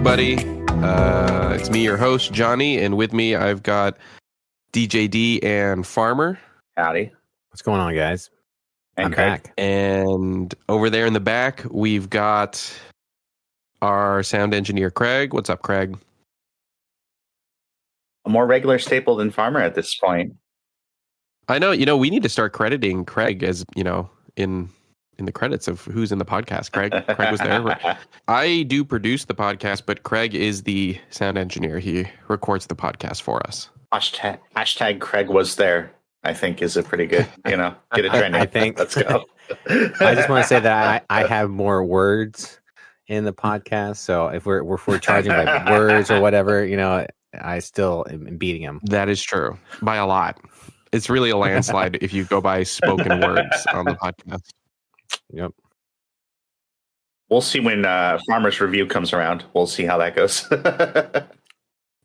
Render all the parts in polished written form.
everybody. It's me, your host, Johnny, and with me I've got DJD and Farmer. Howdy. What's going on, guys? And I'm Craig. back. And over there in the back, we've got our sound engineer, Craig. What's up, Craig? A more regular staple than Farmer at this point. I know, we need to start crediting Craig as, in the credits of who's in the podcast. Craig was there. I do produce the podcast, but Craig is the sound engineer. He records the podcast for us. Hashtag Craig was there, I think, is a pretty good, get it trending. I think. Let's go. I just want to say that I have more words in the podcast. So if we're charging by words or whatever, I still am beating him. That is true. By a lot. It's really a landslide if you go by spoken words on the podcast. Yep. We'll see when Farmer's review comes around. We'll see how that goes.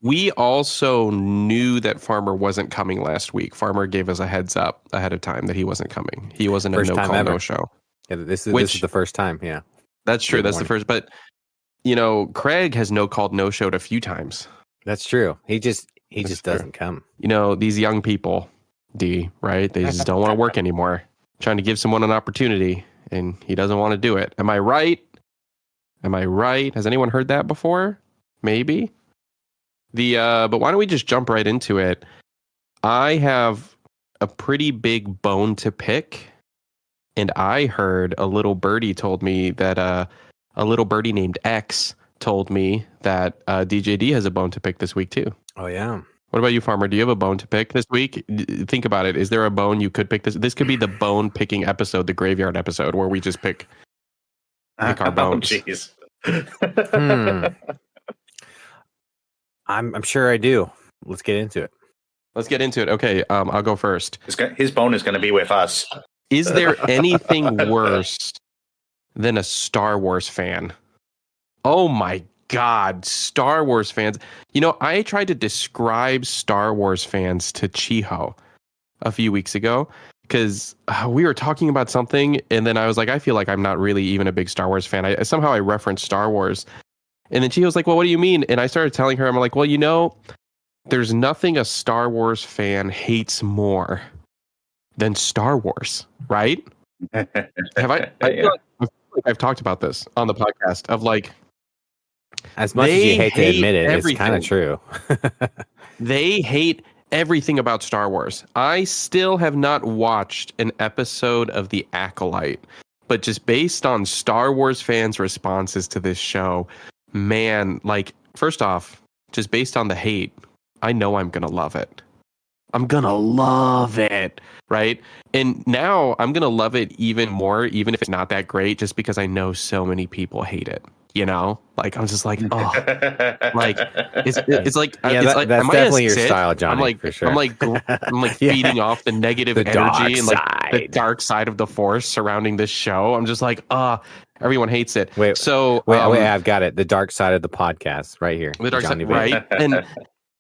We also knew that Farmer wasn't coming last week. Farmer gave us a heads up ahead of time that he wasn't coming. He wasn't First a time no-call, ever. no-show. Yeah, this is the first time. Yeah. That's true. Good That's the morning. first. But, Craig has no-called, no-showed a few times. That's true. He just That's doesn't come. These young people, D, right? They just don't want to work anymore. Trying to give someone an opportunity, and he doesn't want to do it. Am I right? Has anyone heard that before? Maybe. But why don't we just jump right into it? I have a pretty big bone to pick, and I heard a little birdie told me that a little birdie named X told me that DJD has a bone to pick this week too. Oh yeah. What about you, Farmer? Do you have a bone to pick this week? Think about it. Is there a bone you could pick this? This could be the bone picking episode, the graveyard episode, where we just pick our bones. Oh, jeez. I'm sure I do. Let's get into it. Let's get into it. Okay, I'll go first. His bone is going to be with us. Is there anything worse than a Star Wars fan? Oh my God, Star Wars fans. I tried to describe Star Wars fans to Chiho a few weeks ago because we were talking about something, and then I was like, I feel like I'm not really even a big Star Wars fan. Somehow I referenced Star Wars, and then Chiho was like, well, what do you mean? And I started telling her, I'm like, well, there's nothing a Star Wars fan hates more than Star Wars, right? Have I feel like I've talked about this on the podcast of like, As much as you hate to admit it, everything. it's kind of true. They hate everything about Star Wars. I still have not watched an episode of The Acolyte, but just based on Star Wars fans' responses to this show, man, first off, just based on the hate, I know I'm going to love it. I'm going to love it, right? And now I'm going to love it even more, even if it's not that great, just because I know so many people hate it. I'm just like, oh, it's like, Yeah, it's like, that's am I a definitely your Sith? style, Johnny. For sure. I'm like Yeah. feeding off the negative The dark energy and like the side. dark side of the Force surrounding this show. I'm just like, everyone hates it. Wait, so wait, I've got it. The dark side of the podcast, right here. the dark Johnny side, Bates. right? And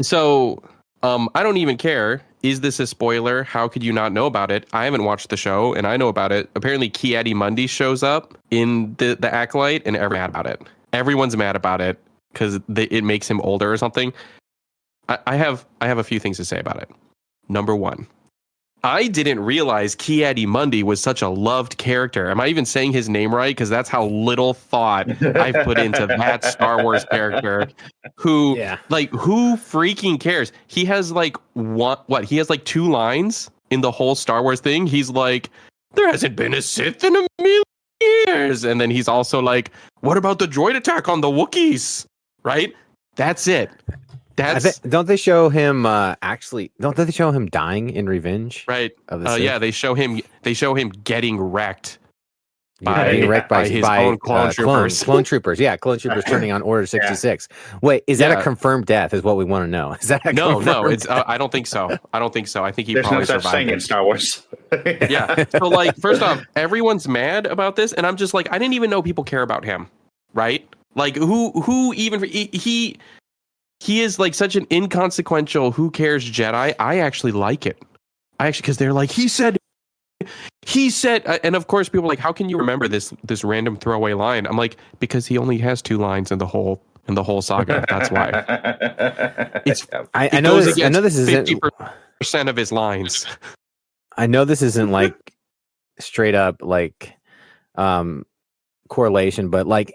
so, I don't even care. Is this a spoiler? How could you not know about it? I haven't watched the show, and I know about it. Apparently, Ki-Adi-Mundi shows up in the Acolyte, and everyone's mad about it. Everyone's mad about it because it makes him older or something. I have a few things to say about it. Number one, I didn't realize Ki-Adi-Mundi was such a loved character. Am I even saying his name right? Because that's how little thought I've put into that Star Wars character. Who freaking cares? He has what? He has 2 lines in the whole Star Wars thing. He's like, there hasn't been a Sith in a million years. And then he's also like, what about the droid attack on the Wookiees? Right? That's it. Don't they show him Don't they show him dying in revenge? Right. Of the Sith? Yeah, they show him getting wrecked. Being wrecked by his own clone troopers. Clone troopers, yeah, clone troopers turning on Order 66. Wait, is that a confirmed death? Is what we want to know. Is that no? confirmed It's I don't think so. I think he There's probably no such survived thing in it. Star Wars. Yeah. So first off, everyone's mad about this, and I'm just like, I didn't even know people care about him, right? Like who even he is such an inconsequential who cares Jedi. I actually like it. Because they're like, he said, and of course people are like, how can you remember this random throwaway line? I'm like, because he only has 2 lines in the whole in the whole saga. That's why. I know this. I know this isn't 50% of his lines. I know this isn't like straight up like correlation, but like,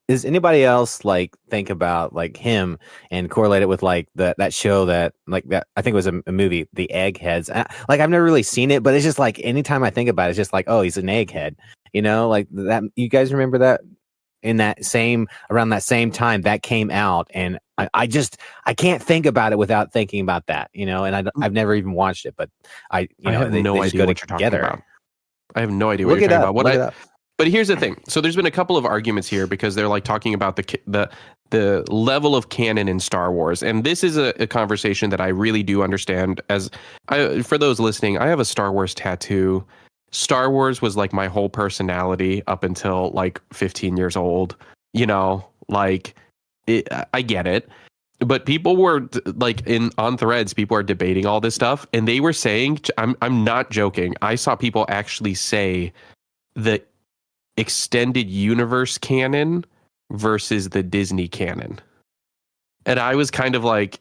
does anybody else like think about like him and correlate it with like that show that like that I think it was a movie, The Eggheads. Like I've never really seen it, but it's just like anytime I think about it, it's just like, oh, he's an egghead, like that. You guys remember that in that same around that same time that came out, and I can't think about it without thinking about that, and I've never even watched it, but I have no idea what you're talking about. I have no idea what you're talking about. But here's the thing. So there's been a couple of arguments here because they're like talking about the level of canon in Star Wars. And this is a conversation that I really do understand. For those listening, I have a Star Wars tattoo. Star Wars was like my whole personality up until like 15 years old. I get it. But people were like on threads, people are debating all this stuff. And they were saying, I'm not joking. I saw people actually say that extended universe canon versus the Disney canon. And I was kind of like,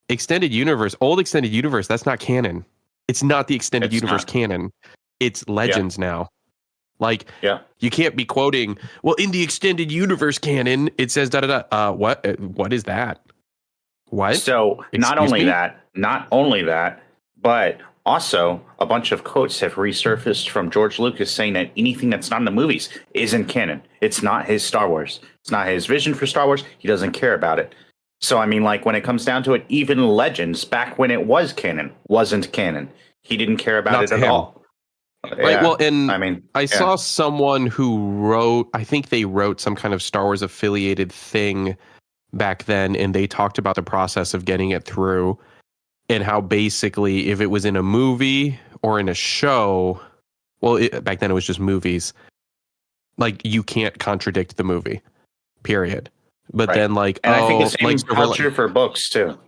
old extended universe, that's not canon. It's not the extended universe canon. It's Legends now. Like, you can't be quoting, well, in the extended universe canon, it says da-da-da. What is that? What? So not only that, but also, a bunch of quotes have resurfaced from George Lucas saying that anything that's not in the movies isn't canon. It's not his Star Wars. It's not his vision for Star Wars. He doesn't care about it. So, I mean, like, when it comes down to it, even Legends, back when it was canon, wasn't canon. He didn't care about it at all. Right. Well, and I saw someone who wrote, I think they wrote some kind of Star Wars affiliated thing back then, and they talked about the process of getting it through. And how basically, if it was in a movie or in a show, back then it was just movies, like you can't contradict the movie, period. But then I think the same culture for books too.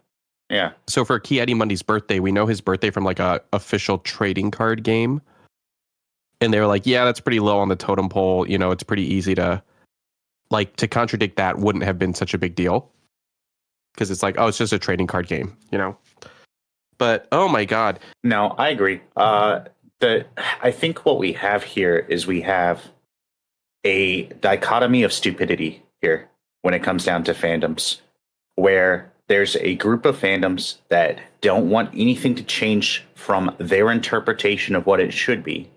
Yeah. So for Key Eddie Mundy's birthday, we know his birthday from like a official trading card game. And they were like, yeah, that's pretty low on the totem pole. It's pretty easy to contradict that wouldn't have been such a big deal. Because it's like, oh, it's just a trading card game, But oh my God. No, I agree. I think what we have here is we have a dichotomy of stupidity here when it comes down to fandoms, where there's a group of fandoms that don't want anything to change from their interpretation of what it should be.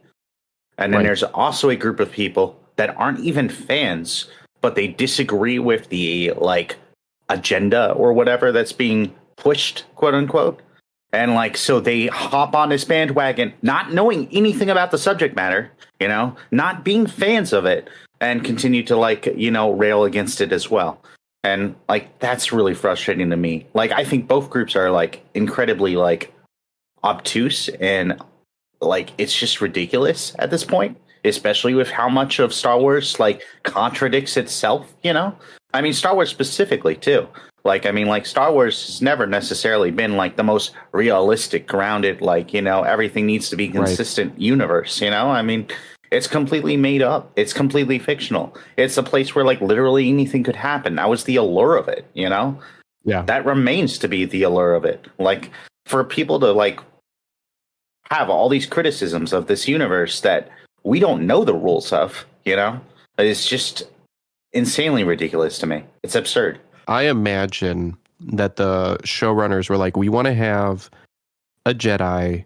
And then there's also a group of people that aren't even fans, but they disagree with the agenda or whatever that's being pushed, quote unquote. And so they hop on this bandwagon, not knowing anything about the subject matter, not being fans of it, and continue to rail against it as well. And that's really frustrating to me. I think both groups are incredibly obtuse, and it's just ridiculous at this point, especially with how much of Star Wars contradicts itself, I mean, Star Wars specifically too. Star Wars has never necessarily been the most realistic, grounded, everything needs to be consistent universe, I mean, it's completely made up. It's completely fictional. It's a place where literally anything could happen. That was the allure of it, Yeah. That remains to be the allure of it. For people to have all these criticisms of this universe that we don't know the rules of, it's just insanely ridiculous to me. It's absurd. I imagine that the showrunners were like, we want to have a Jedi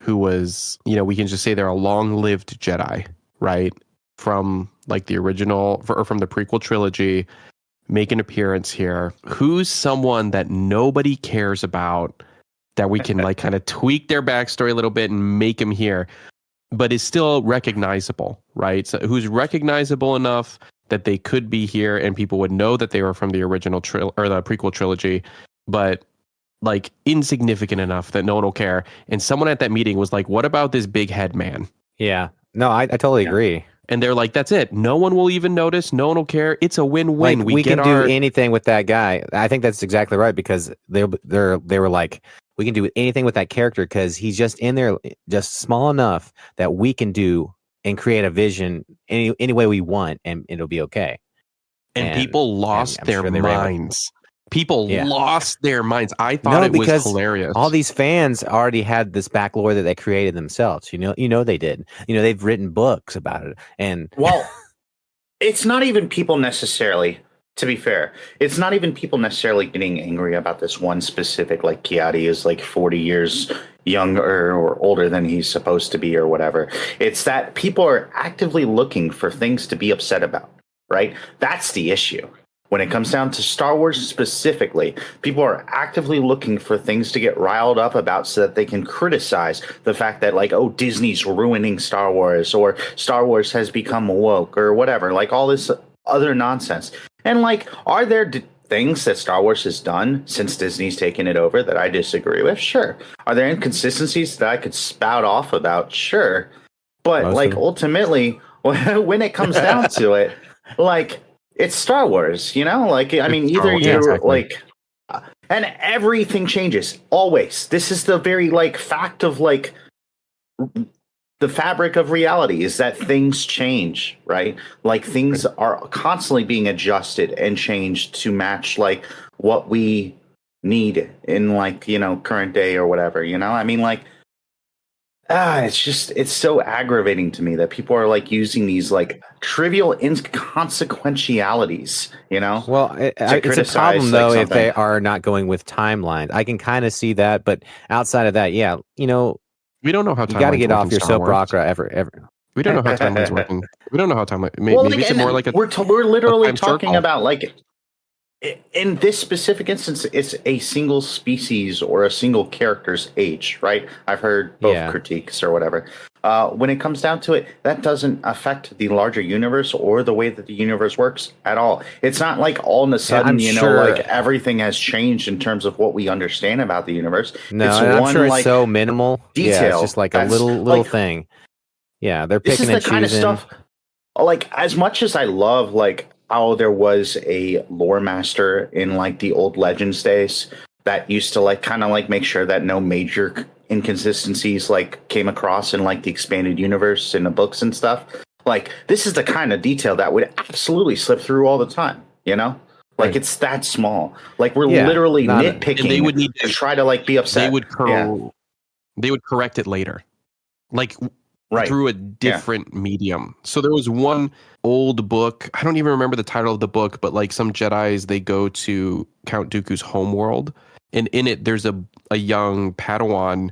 who was, we can just say they're a long-lived Jedi, right? From the original, or from the prequel trilogy, make an appearance here. Who's someone that nobody cares about that we can kind of tweak their backstory a little bit and make him here, but is still recognizable, right? So who's recognizable enough that they could be here and people would know that they were from the original or the prequel trilogy, but insignificant enough that no one will care. And someone at that meeting was like, what about this big head man? Yeah. No, I totally agree. And they're like, that's it. No one will even notice. No one will care. It's a win-win. We can do anything with that guy. I think that's exactly right, because they were like, we can do anything with that character because he's just in there, just small enough that we can do and create a vision any way we want, and it'll be okay. And people lost I'm their sure they were able- minds. People Yeah. lost their minds. I thought it was hilarious. All these fans already had this back lore that they created themselves. You know they did. They've written books about it. And Well, it's not even people necessarily, to be fair, it's not even people necessarily getting angry about this one specific, like Kiadi is like 40 years younger or older than he's supposed to be or whatever. It's that people are actively looking for things to be upset about, right? That's the issue. When it comes down to Star Wars specifically, people are actively looking for things to get riled up about so that they can criticize the fact that, like, oh, Disney's ruining Star Wars, or Star Wars has become woke, or whatever, like all this other nonsense. And, like, are there things that Star Wars has done since Disney's taken it over that I disagree with? Sure. Are there inconsistencies that I could spout off about? Sure. But, like, ultimately, when it comes down to it, like, it's Star Wars, like, I mean, either you're like, and everything changes always. This is the very, like, fact of, like, the fabric of reality is that things change, right? Like, things are constantly being adjusted and changed to match, like, what we need in, like, current day or whatever, I mean, like, it's so aggravating to me that people are, like, using these, like, trivial inconsequentialities, Well, it's a problem, though, if they are not going with timelines. I can kind of see that, but outside of that, yeah, we don't know how you got to get off your soap opera ever. We don't know how timeline's working. We don't know how timeline. Maybe it's more like we're literally talking about, like, in this specific instance, it's a single species or a single character's age, right? I've heard both critiques or whatever. When it comes down to it, that doesn't affect the larger universe or the way that the universe works at all. It's not like all of a sudden, like, everything has changed in terms of what we understand about the universe. No, it's I'm sure it's like, so minimal. Detail. Yeah, it's just like a little like, thing. Yeah, they're picking and choosing. This is the kind of stuff, like, as much as I love, like, how there was a lore master in, like, the old Legends days that used to, like, kind of, like, make sure that no major inconsistencies, like, came across in, like, the expanded universe in the books and stuff. Like, this is the kind of detail that would absolutely slip through all the time, Like, right. It's that small. Like, we're literally nitpicking. And they would need to try to, like, be upset. They would correct it later. Like, through a different medium. So there was one old book, I don't even remember the title of the book, but, like, some Jedis, they go to Count Dooku's homeworld, and in it there's a young Padawan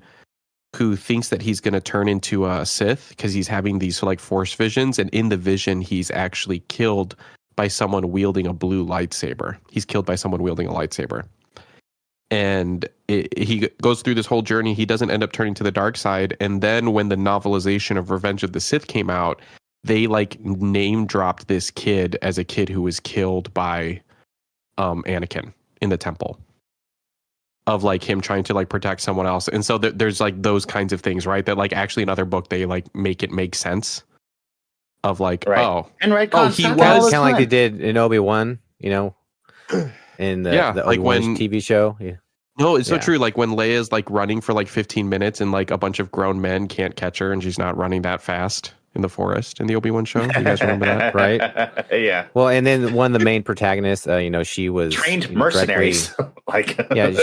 who thinks that he's going to turn into a Sith because he's having these, like, force visions, and in the vision he's actually killed by someone wielding a blue lightsaber. He's killed by someone wielding a lightsaber. And he goes through this whole journey. He doesn't end up turning to the dark side. And then when the novelization of Revenge of the Sith came out, they, like, name dropped this kid as a kid who was killed by Anakin in the temple, of, like, him trying to, like, protect someone else. And so there's, like, those kinds of things, right? That, like, actually another book, they, like, make it make sense of, like, and he was kind of like they did in Obi-Wan, in the Obi-Wan TV show. Yeah. No, it's so true. Like, when Leia's, like, running for, like, 15 minutes and, like, a bunch of grown men can't catch her and she's not running that fast in the forest in the Obi-Wan show. You guys remember that? Right? Yeah. Well, and then one of the main protagonists, she was trained mercenaries.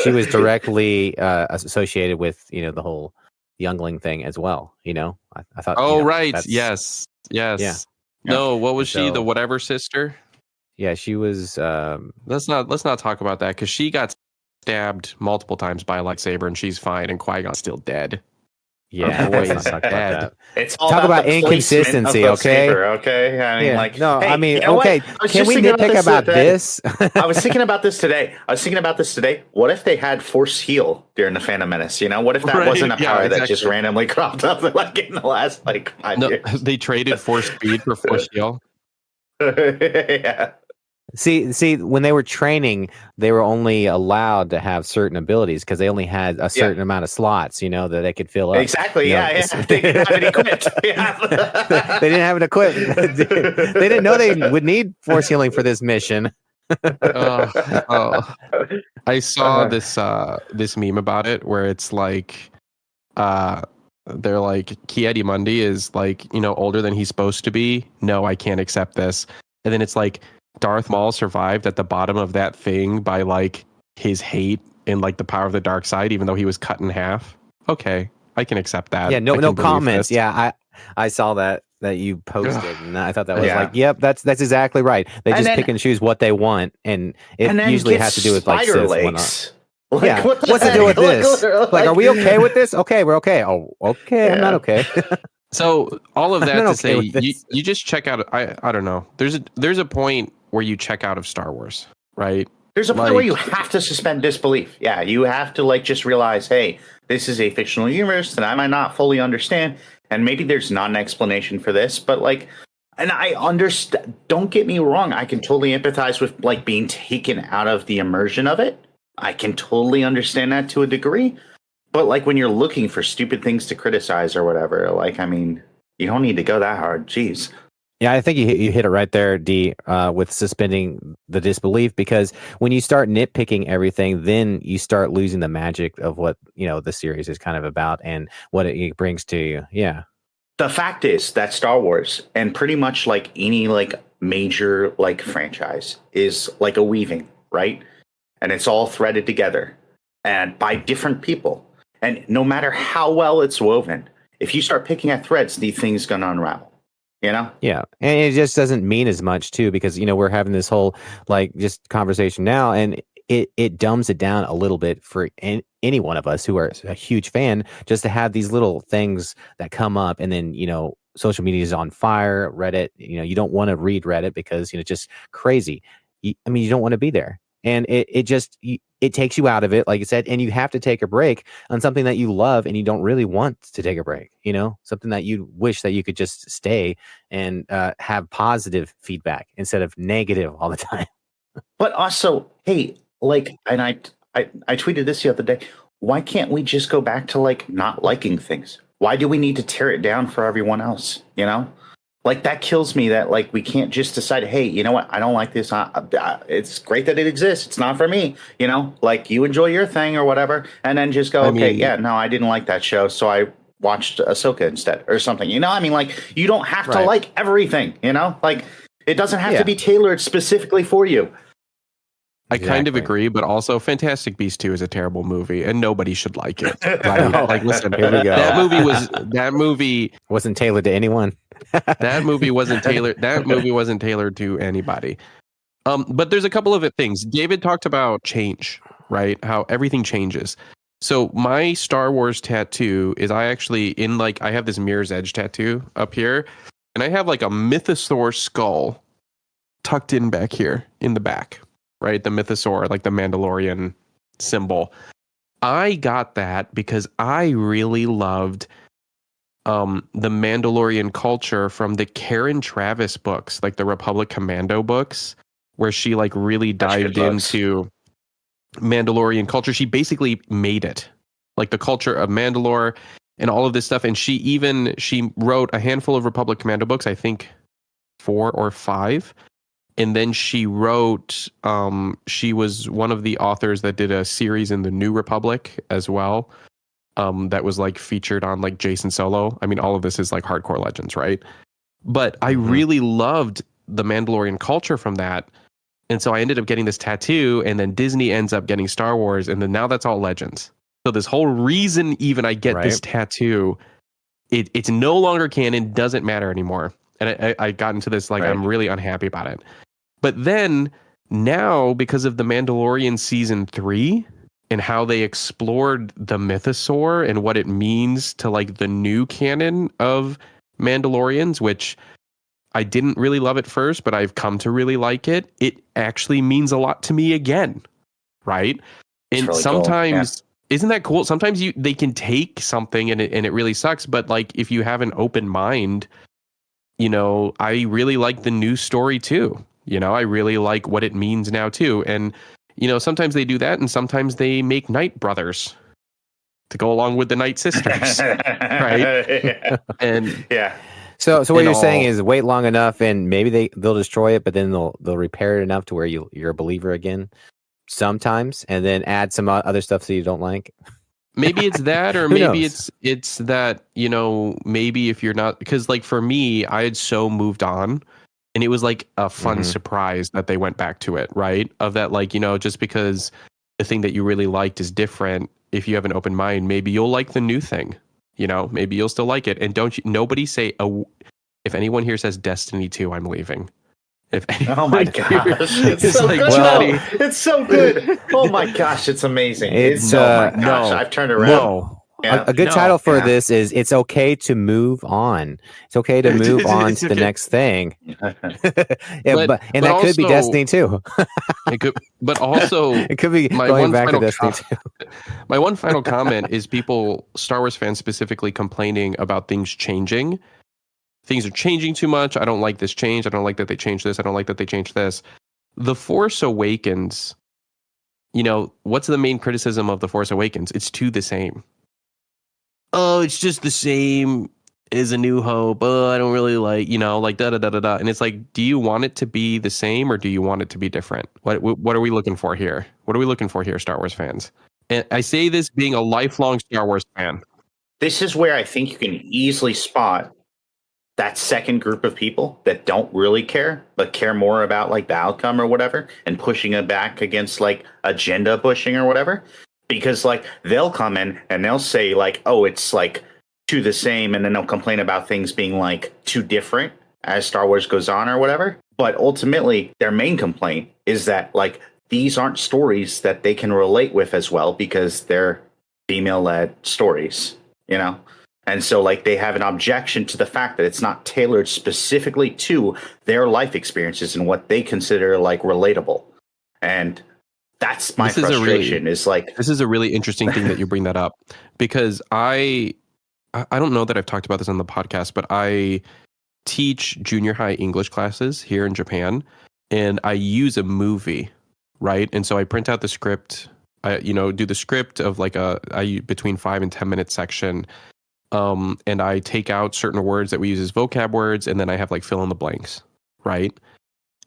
She was directly associated with, the whole youngling thing as well. I thought. Oh, right. Yes. Yeah. No, what was she? The whatever sister? Yeah, she was. Let's not talk about that, because she got stabbed multiple times by a lightsaber and she's fine, and Qui-Gon's still dead. Yeah, always dead. It's all talk about inconsistency, okay? Okay, I mean, like, no, hey, I mean, okay. Can we nitpick about this? I was thinking about this today. What if they had Force Heal during the Phantom Menace? What if that wasn't a power that just randomly cropped up, like, in the last, like, 5 years? They traded Force Speed for Force Heal. Yeah. See, when they were training, they were only allowed to have certain abilities because they only had a certain amount of slots, that they could fill up. Exactly. Yeah. They didn't have it equipped. They didn't have it equipped. They didn't know they would need force healing for this mission. I saw this meme about it where it's like, they're like, Kiedi Mundi is, like, older than he's supposed to be. No, I can't accept this. And then it's like, Darth Maul survived at the bottom of that thing by like his hate and like the power of the dark side, even though he was cut in half. Okay, I can accept that. Yeah, no, I can no believe comments. this. Yeah, I saw that you posted, and I thought that was Yeah. like, yep, that's exactly right. They And just then- pick and choose what they want, and it and then usually gets has to do with like spider Sith whatnot. legs. Like, Yeah, what the what's to heck? do with this? Like, are we okay with this? Okay, we're okay. Oh, okay, I'm not Yeah. okay. So all of I'm that not to okay say, with you this. just check out. I don't know. There's a point where you check out of Star Wars, right? There's a point where you Like- have to suspend disbelief. Yeah, you have to like just realize, hey, this is a fictional universe that I might not fully understand, and maybe there's not an explanation for this, but like, and I understand. Don't get me wrong, I can totally empathize with like being taken out of the immersion of it. I can totally understand that to a degree, but like when you're looking for stupid things to criticize or whatever, like I mean, you don't need to go that hard. Jeez. Yeah, I think you hit it right there, D, with suspending the disbelief, because when you start nitpicking everything, then you start losing the magic of what, the series is kind of about and what it brings to you. Yeah. The fact is that Star Wars and pretty much like any like major like franchise is like a weaving, right? And it's all threaded together and by different people. And no matter how well it's woven, if you start picking at threads, the thing's gonna unravel. You know? Yeah. And it just doesn't mean as much too, because, we're having this whole like just conversation now, and it dumbs it down a little bit for any one of us who are a huge fan, just to have these little things that come up, and then, social media is on fire, Reddit, you don't want to read Reddit because, it's just crazy. You don't want to be there. And it takes you out of it, like you said, and you have to take a break on something that you love and you don't really want to take a break, something that you wish that you could just stay and have positive feedback instead of negative all the time. But also, hey, like, and I tweeted this the other day. Why can't we just go back to like not liking things? Why do we need to tear it down for everyone else? Like that kills me that like we can't just decide, hey, you know what? I don't like this. It's great that it exists. It's not for me. Like you enjoy your thing or whatever, and then just go, okay, yeah, no, I didn't like that show, so I watched Ahsoka instead or something. Like you don't have to Right. like everything. Like it doesn't have Yeah. to be tailored specifically for you. I kind of Exactly. agree, but also Fantastic Beasts 2 is a terrible movie and nobody should like it. Right? Oh, Like, listen, here we go. that movie Wasn't tailored to anyone. that movie wasn't tailored to anybody. But there's a couple of things. David talked about change, right? How everything changes. So my Star Wars tattoo is I have this Mirror's Edge tattoo up here, and I have like a mythosaur skull tucked in back here in the back, right? The mythosaur, like the Mandalorian symbol. I got that because I really loved the Mandalorian culture from the Karen Travis books, like the Republic Commando books, where she like really dived into Mandalorian culture. She basically made it, like the culture of Mandalore and all of this stuff. And she wrote a handful of Republic Commando books, I think 4 or 5. And then she wrote, she was one of the authors that did a series in the New Republic as well. That was like featured on like Jason Solo. I mean, all of this is like hardcore legends, right? But I really loved the Mandalorian culture from that. And so I ended up getting this tattoo, and then Disney ends up getting Star Wars, and then now that's all legends. So this whole reason even I get this tattoo, it's no longer canon, doesn't matter anymore. And I got into this, like, I'm really unhappy about it. But then now, because of the Mandalorian season 3 and how they explored the mythosaur and what it means to like the new canon of Mandalorians, which I didn't really love at first, but I've come to really like it. It actually means a lot to me again, right? And really sometimes, isn't that cool? Sometimes they can take something and it really sucks, but like if you have an open mind, I really like the new story too. I really like what it means now too. And sometimes they do that, and sometimes they make Night Brothers to go along with the Night Sisters, right? And yeah. So what you're saying is wait long enough, and maybe they'll destroy it, but then they'll repair it enough to where you're a believer again. Sometimes, and then add some other stuff so you don't like. Maybe it's that, or Who maybe knows? it's that maybe if you're not, because like for me, I had so moved on. And it was like a fun Mhm. surprise that they went back to it, right? Of that, like, just because the thing that you really liked is different, if you have an open mind, maybe you'll like the new thing. Maybe you'll still like it. And nobody say, if anyone here says Destiny 2, I'm leaving. If Oh my anyone here gosh, it's is so like, good Johnny, though. It's so good. Oh my gosh, it's amazing. It's, Oh my gosh, no, I've turned around. no, Yeah. A good no. title for Yeah. this is "It's Okay to Move On." It's okay to move on It's to the okay. next thing. Yeah, But that could be also- Destiny too. It could, but also It could be my going one back to final Destiny co- 2. my one final comment is people, Star Wars fans specifically, complaining about things changing. Things are changing too much. I don't like this change. I don't like that they changed this. I don't like that they changed this. The Force Awakens, what's the main criticism of The Force Awakens? It's the same. Oh, it's just the same as A New Hope. Oh, I don't really like, like da da da da da. And it's like, do you want it to be the same or do you want it to be different? What are we looking for here? What are we looking for here, Star Wars fans? And I say this being a lifelong Star Wars fan. This is where I think you can easily spot that second group of people that don't really care, but care more about like the outcome or whatever, and pushing it back against like agenda pushing or whatever. Because like they'll come in and they'll say like, oh, it's like too the same, and then they'll complain about things being like too different as Star Wars goes on or whatever. But ultimately, their main complaint is that like these aren't stories that they can relate with as well because they're female-led stories, And so like they have an objection to the fact that it's not tailored specifically to their life experiences and what they consider like relatable. And that's my frustration is like this is a really interesting thing that you bring that up, because I don't know that I've talked about this on the podcast, but I teach junior high English classes here in Japan, and I use a movie, right? And so I print out the script, do the script of like between 5 and 10 minute section. And I take out certain words that we use as vocab words, and then I have like fill in the blanks, right?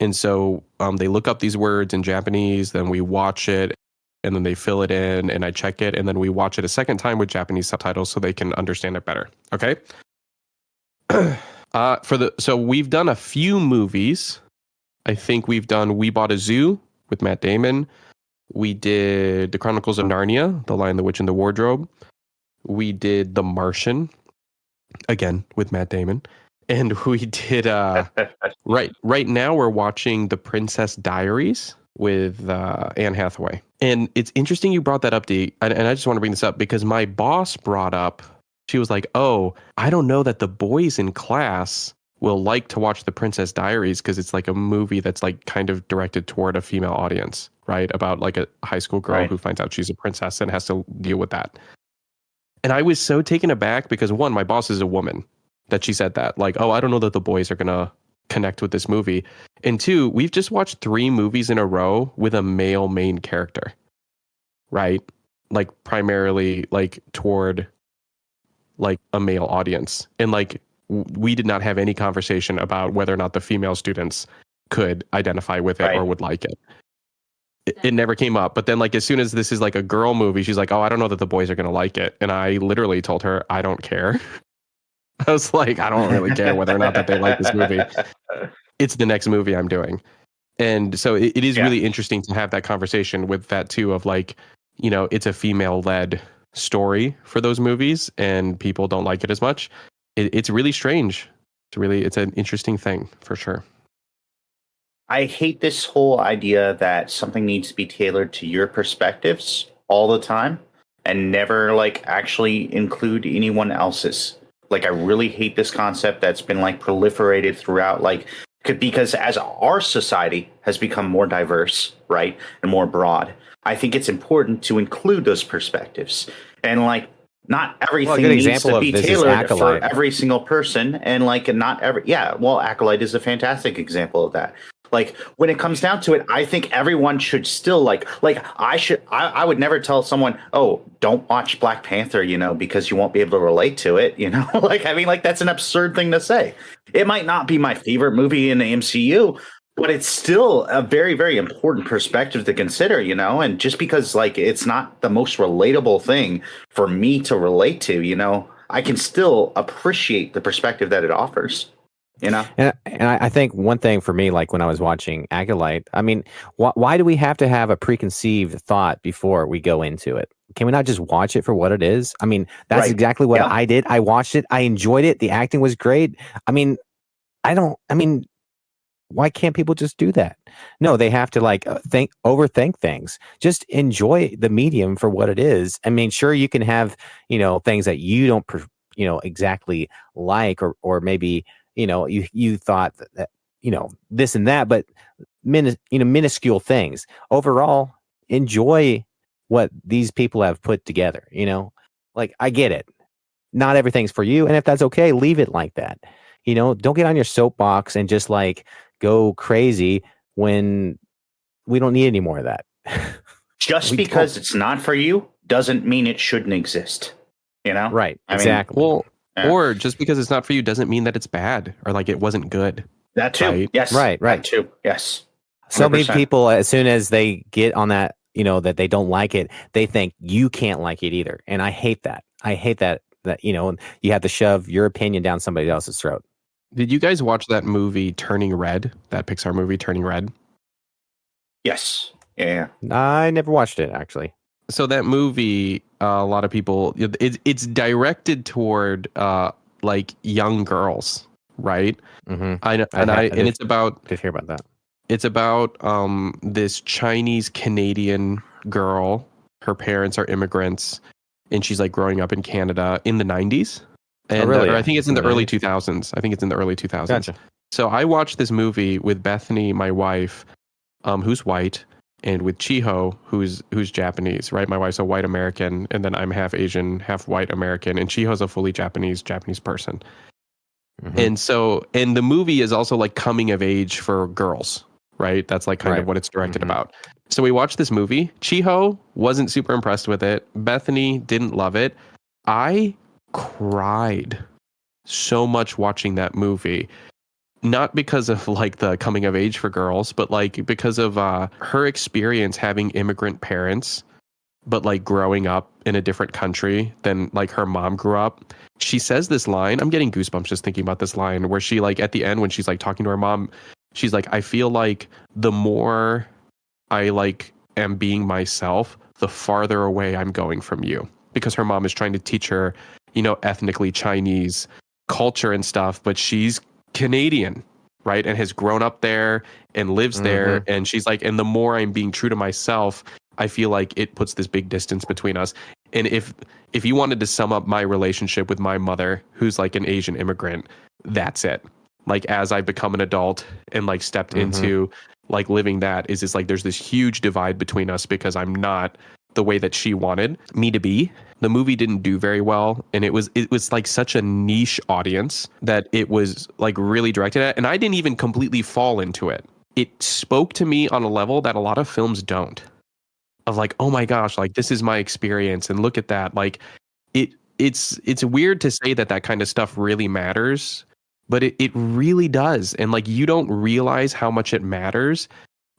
And so they look up these words in Japanese, then we watch it, and then they fill it in, and I check it, and then we watch it a second time with Japanese subtitles so they can understand it better. Okay. So we've done a few movies. I think we've done We Bought a Zoo with Matt Damon. We did The Chronicles of Narnia, The Lion, the Witch, and the Wardrobe. We did The Martian, again with Matt Damon. And we did right now we're watching The Princess Diaries with Anne Hathaway. And it's interesting you brought that up, Dee, and I just want to bring this up because my boss brought up, she was like, oh, I don't know that the boys in class will like to watch The Princess Diaries because it's like a movie that's like kind of directed toward a female audience, right? About like a high school girl who finds out she's a princess and has to deal with that. And I was so taken aback because one, my boss is a woman, that she said that. Like, oh, I don't know that the boys are going to connect with this movie. And two, we've just watched 3 movies in a row with a male main character, right? Like primarily like toward like a male audience. And like we did not have any conversation about whether or not the female students could identify with it or would like it. It never came up. But then like as soon as this is like a girl movie, she's like, oh, I don't know that the boys are going to like it. And I literally told her, I don't care. I was like, I don't really care whether or not that they like this movie. It's the next movie I'm doing. And so it is really interesting to have that conversation with that too, of like, it's a female-led story for those movies and people don't like it as much. It's really strange. It's an interesting thing for sure. I hate this whole idea that something needs to be tailored to your perspectives all the time and never like actually include anyone else's. Like I really hate this concept that's been like proliferated throughout because as our society has become more diverse, right, and more broad, I think it's important to include those perspectives. And like not everything needs to be tailored for every single person, and like not every Acolyte is a fantastic example of that. Like when it comes down to it, I think everyone should still I would never tell someone, oh, don't watch Black Panther, because you won't be able to relate to it, that's an absurd thing to say. It might not be my favorite movie in the MCU, but it's still a very, very important perspective to consider, and just because it's not the most relatable thing for me to relate to, I can still appreciate the perspective that it offers. You know? And I think one thing for me, like when I was watching Acolyte, I mean, why do we have to have a preconceived thought before we go into it? Can we not just watch it for what it is? I mean, that's Right. exactly what Yeah. I did. I watched it. I enjoyed it. The acting was great. I mean, why can't people just do that? No, they have to like overthink things. Just enjoy the medium for what it is. I mean, sure, you can have, things that you don't, exactly like, or maybe, you thought that, this and that, but minuscule things. Overall, enjoy what these people have put together, like I get it. Not everything's for you. And if that's okay, leave it like that. Don't get on your soapbox and just like go crazy when we don't need any more of that. Just because it's not for you doesn't mean it shouldn't exist. You know? Right. I mean, Exactly. Well, Yeah. or just because it's not for you doesn't mean that it's bad or like it wasn't good. that too. Right. Yes. Right. That too. Yes. So many 100%. people, as soon as they get on that, that they don't like it, they think you can't like it either. And I hate that. I hate that you have to shove your opinion down somebody else's throat. Did you guys watch that movie Turning Red? That Pixar movie Turning Red? Yes. Yeah. I never watched it, actually. So that movie, a lot of people, it's directed toward like young girls, right? Mm-hmm. And it's about Did hear about that. It's about this Chinese Canadian girl. Her parents are immigrants, and she's like growing up in Canada in the 90s. And really? or I think it's in the early 90s? 2000s. I think it's in the early 2000s. Gotcha. So I watched this movie with Bethany, my wife, who's white, and with Chiho, who's Japanese, right? My wife's a white American, and then I'm half Asian, half white American, and Chiho's a fully Japanese person. Mhm. And the movie is also like coming of age for girls, right? That's like kind of Right. what it's directed Mhm. about. So we watched this movie. Chiho wasn't super impressed with it. Bethany didn't love it. I cried so much watching that movie. Not because of like the coming of age for girls, but like because of her experience having immigrant parents, but like growing up in a different country than like her mom grew up. She says this line, I'm getting goosebumps just thinking about this line, where she like at the end when she's like talking to her mom, she's like, I feel like the more I like am being myself, the farther away I'm going from you. Because her mom is trying to teach her, ethnically Chinese culture and stuff, but she's Canadian, right? And has grown up there and lives there. And she's like, and the more I'm being true to myself, I feel like it puts this big distance between us. And if you wanted to sum up my relationship with my mother, who's like an Asian immigrant, that's it. Like as I become an adult and like stepped into like living that is like there's this huge divide between us because I'm not the way that she wanted me to be. The movie didn't do very well, and it was like such a niche audience that it was like really directed at, and I didn't even completely fall into it. It spoke to me on a level that a lot of films don't. Of like, oh my gosh, like this is my experience, and look at that. Like it's weird to say that kind of stuff really matters, but it really does. And like you don't realize how much it matters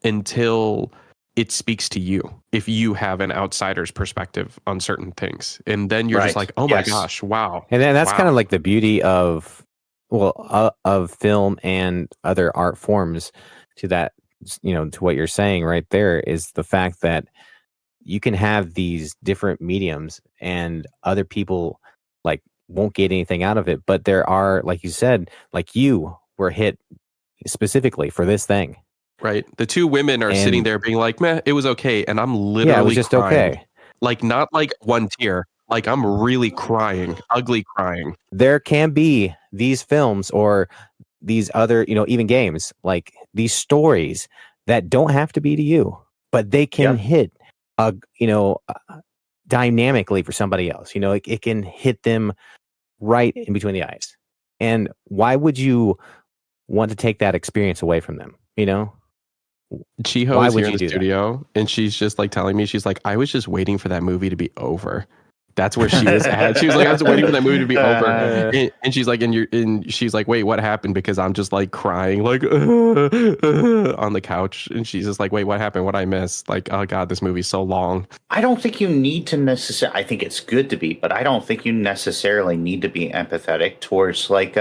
until it speaks to you, if you have an outsider's perspective on certain things. And then you're just Right. like, oh my gosh, wow. And then that's Wow. kind of like the beauty of of film and other art forms to that, to what you're saying right there, is the fact that you can have these different mediums and other people like won't get anything out of it, but there are, like you said, like you were hit specifically for this thing. Right. The two women are sitting And there being like, meh, it was okay. And I'm yeah, literally it was just crying. okay. Like not like one tear. Like I'm really crying, ugly crying. There can be these films or these other, even games, like these stories that don't have to be to you, but they can hit dynamically for somebody else. It can hit them right in between the eyes. And why would you want to take that experience away from them? Chiho Why is would here in you the do that? studio, and she's just like telling me, she's like, I was just waiting for that movie to be over. That's where she was at. She was like, I was waiting for that movie to be over. And she's like, and she's like, wait, what happened? Because I'm just like crying, like on the couch. And she's just like, wait, what happened? What I missed? Like, oh God, this movie's so long. I don't think you need to necessarily. I think it's good to be, but I don't think you necessarily need to be empathetic towards like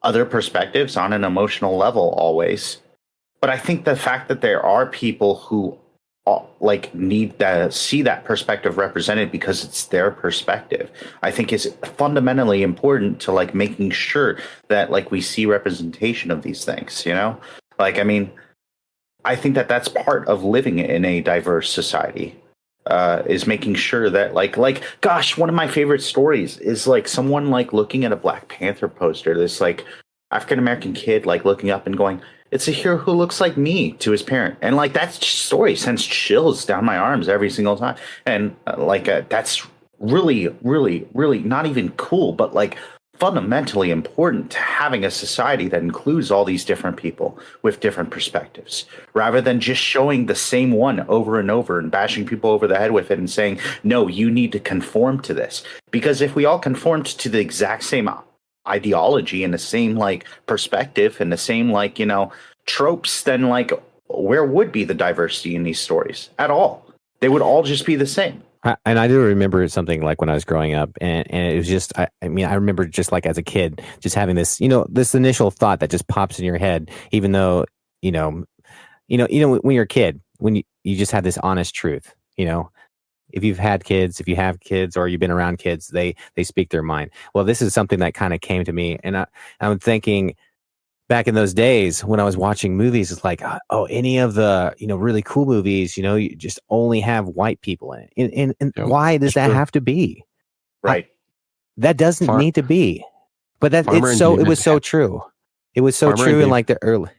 other perspectives on an emotional level always. But I think the fact that there are people who like need to see that perspective represented because it's their perspective, I think is fundamentally important to like making sure that like we see representation of these things, you know? Like, I mean, I think that that's part of living in a diverse society. Is making sure that gosh, one of my favorite stories is like someone like looking at a Black Panther poster, this like African American kid like looking up and going, it's a hero who looks like me, to his parent. And like that story sends chills down my arms every single time. And that's really, really, really not even cool, but like fundamentally important to having a society that includes all these different people with different perspectives, rather than just showing the same one over and over and bashing people over the head with it and saying, no, you need to conform to this. Because if we all conformed to the exact same ideology and the same like perspective and the same like, you know, tropes, then like where would be the diversity in these stories at all? They would all just be the same. And I do remember something like when I was growing up, and it was just, I mean, I remember just like as a kid, just having this, you know, this initial thought that just pops in your head, even though, you know, when you're a kid, when you just have this honest truth, you know, if you have kids, or you've been around kids, they speak their mind. Well, this is something that kind of came to me, and I'm thinking back in those days when I was watching movies, it's like, oh, any of the, you know, really cool movies, you know, you just only have white people in it. And why does that have to be? Right. That doesn't need to be. But it was so true. It was so true in like the early,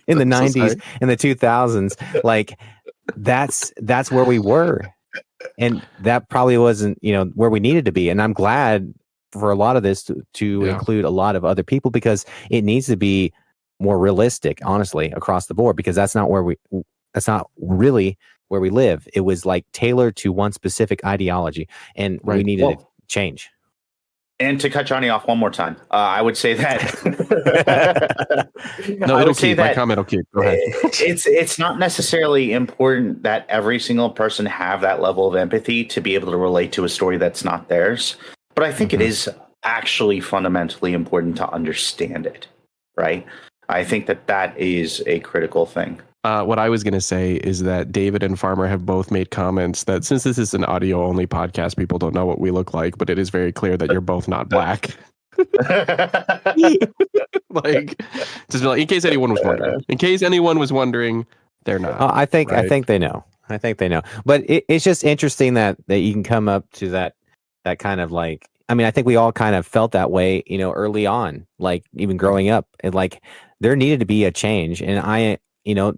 in the 90s and the 2000s. Like that's where we were. And that probably wasn't, you know, where we needed to be. And I'm glad for a lot of this to include a lot of other people, because it needs to be more realistic, honestly, across the board, because that's not really where we live. It was like tailored to one specific ideology, and we needed to change. And to cut Johnny off one more time, I would say that my comment will keep. Go ahead. It's not necessarily important that every single person have that level of empathy to be able to relate to a story that's not theirs. But I think it is actually fundamentally important to understand it, right? I think that is a critical thing. What I was going to say is that David and Farmer have both made comments that since this is an audio-only podcast, people don't know what we look like, but it is very clear that you're both not Black. Like, just like, in case anyone was wondering. They're not. I think they know. But it's just interesting that you can come up to that kind of like, I mean, I think we all kind of felt that way, you know, early on, like even growing up, and like there needed to be a change. And you know,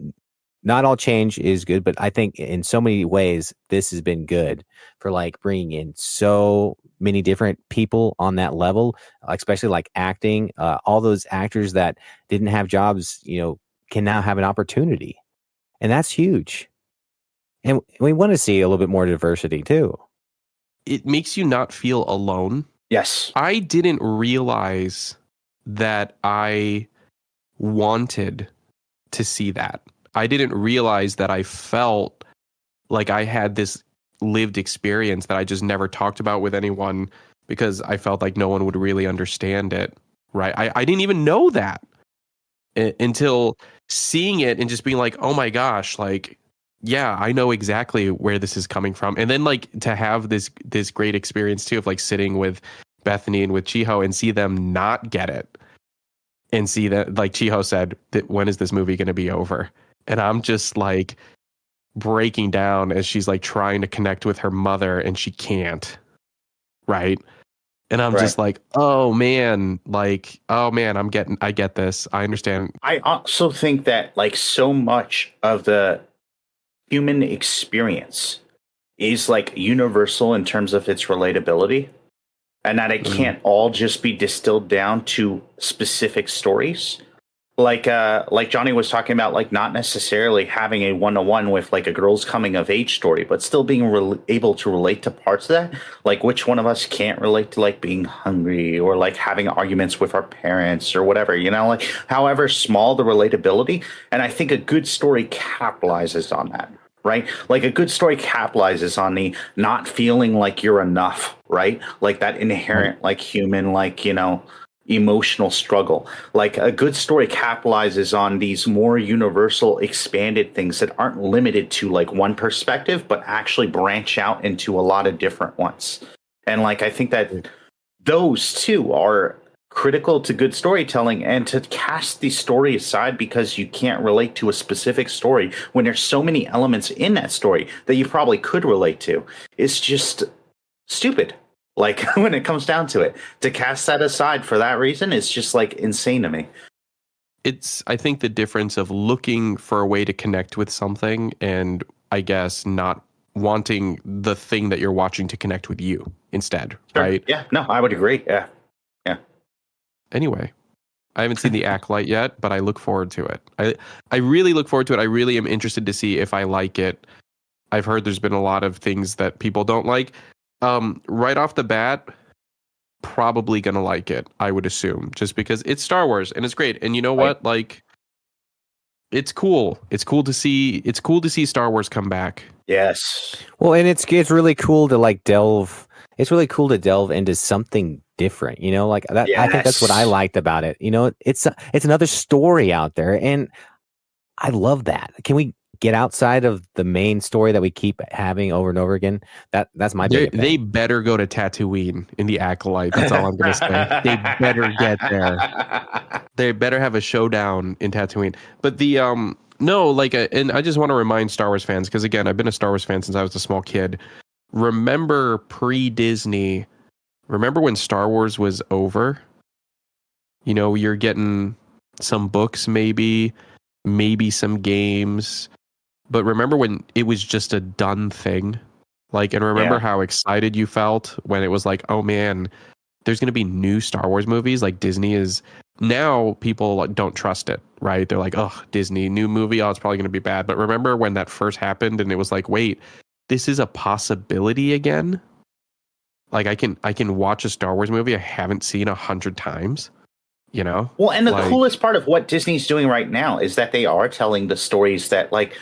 not all change is good, but I think in so many ways, this has been good for like bringing in so many different people on that level, especially like acting, all those actors that didn't have jobs, you know, can now have an opportunity. And that's huge. And we want to see a little bit more diversity too. It makes you not feel alone. Yes. I didn't realize that I wanted to see that. I didn't realize that I felt like I had this lived experience that I just never talked about with anyone because I felt like no one would really understand it. Right. I didn't even know that until seeing it and just being like, oh my gosh, like, yeah, I know exactly where this is coming from. And then like to have this great experience too of like sitting with Bethany and with Chiho and see them not get it and see that, like Chiho said, that when is this movie going to be over? And I'm just like breaking down as she's like trying to connect with her mother and she can't. Right. And I'm just like, oh man, I get this. I understand. I also think that like so much of the human experience is like universal in terms of its relatability, and that it can't all just be distilled down to specific stories. Like Johnny was talking about, like not necessarily having a one-to-one with like a girl's coming of age story, but still being able to relate to parts of that. Like which one of us can't relate to like being hungry or like having arguments with our parents or whatever, you know, like however small the relatability. And I think a good story capitalizes on that, right? Like a good story capitalizes on the not feeling like you're enough, right? Like that inherent like human, like, you know, emotional struggle. Like a good story capitalizes on these more universal, expanded things that aren't limited to like one perspective, but actually branch out into a lot of different ones. And like I think that those two are critical to good storytelling, and to cast the story aside because you can't relate to a specific story when there's so many elements in that story that you probably could relate to, it's just stupid. Like when it comes down to it, to cast that aside for that reason is just like insane to me. It's, I think, the difference of looking for a way to connect with something and I guess not wanting the thing that you're watching to connect with you instead, Sure. right? Yeah, no, I would agree. Yeah. Anyway, I haven't seen the Acolyte yet, but I look forward to it. I really look forward to it. I really am interested to see if I like it. I've heard there's been a lot of things that people don't like. Right off the bat, probably gonna like it, I would assume, just because it's Star Wars and it's great. And you know what? Like, it's cool. It's cool to see. It's cool to see Star Wars come back. Yes. Well, and it's really cool to like delve. It's really cool to delve into something different. You know, like that. I think that's what I liked about it. You know, it's another story out there, and I love that. Can we get outside of the main story that we keep having over and over again? That's my big thing. They better go to Tatooine in the Acolyte. That's all I'm gonna say. They better get there. They better have a showdown in Tatooine. But the no, like, and I just want to remind Star Wars fans, because again, I've been a Star Wars fan since I was a small kid. Remember pre-Disney? Remember when Star Wars was over? You know, you're getting some books, maybe some games. But remember when it was just a done thing? Like, and remember how excited you felt when it was like, oh man, there's going to be new Star Wars movies. Like Disney is now, people don't trust it, right? They're like, oh, Disney, new movie. Oh, it's probably going to be bad. But remember when that first happened and it was like, wait, this is a possibility again? Like I can watch a Star Wars movie I haven't seen 100 times, you know? Well, and the coolest part of what Disney's doing right now is that they are telling the stories that like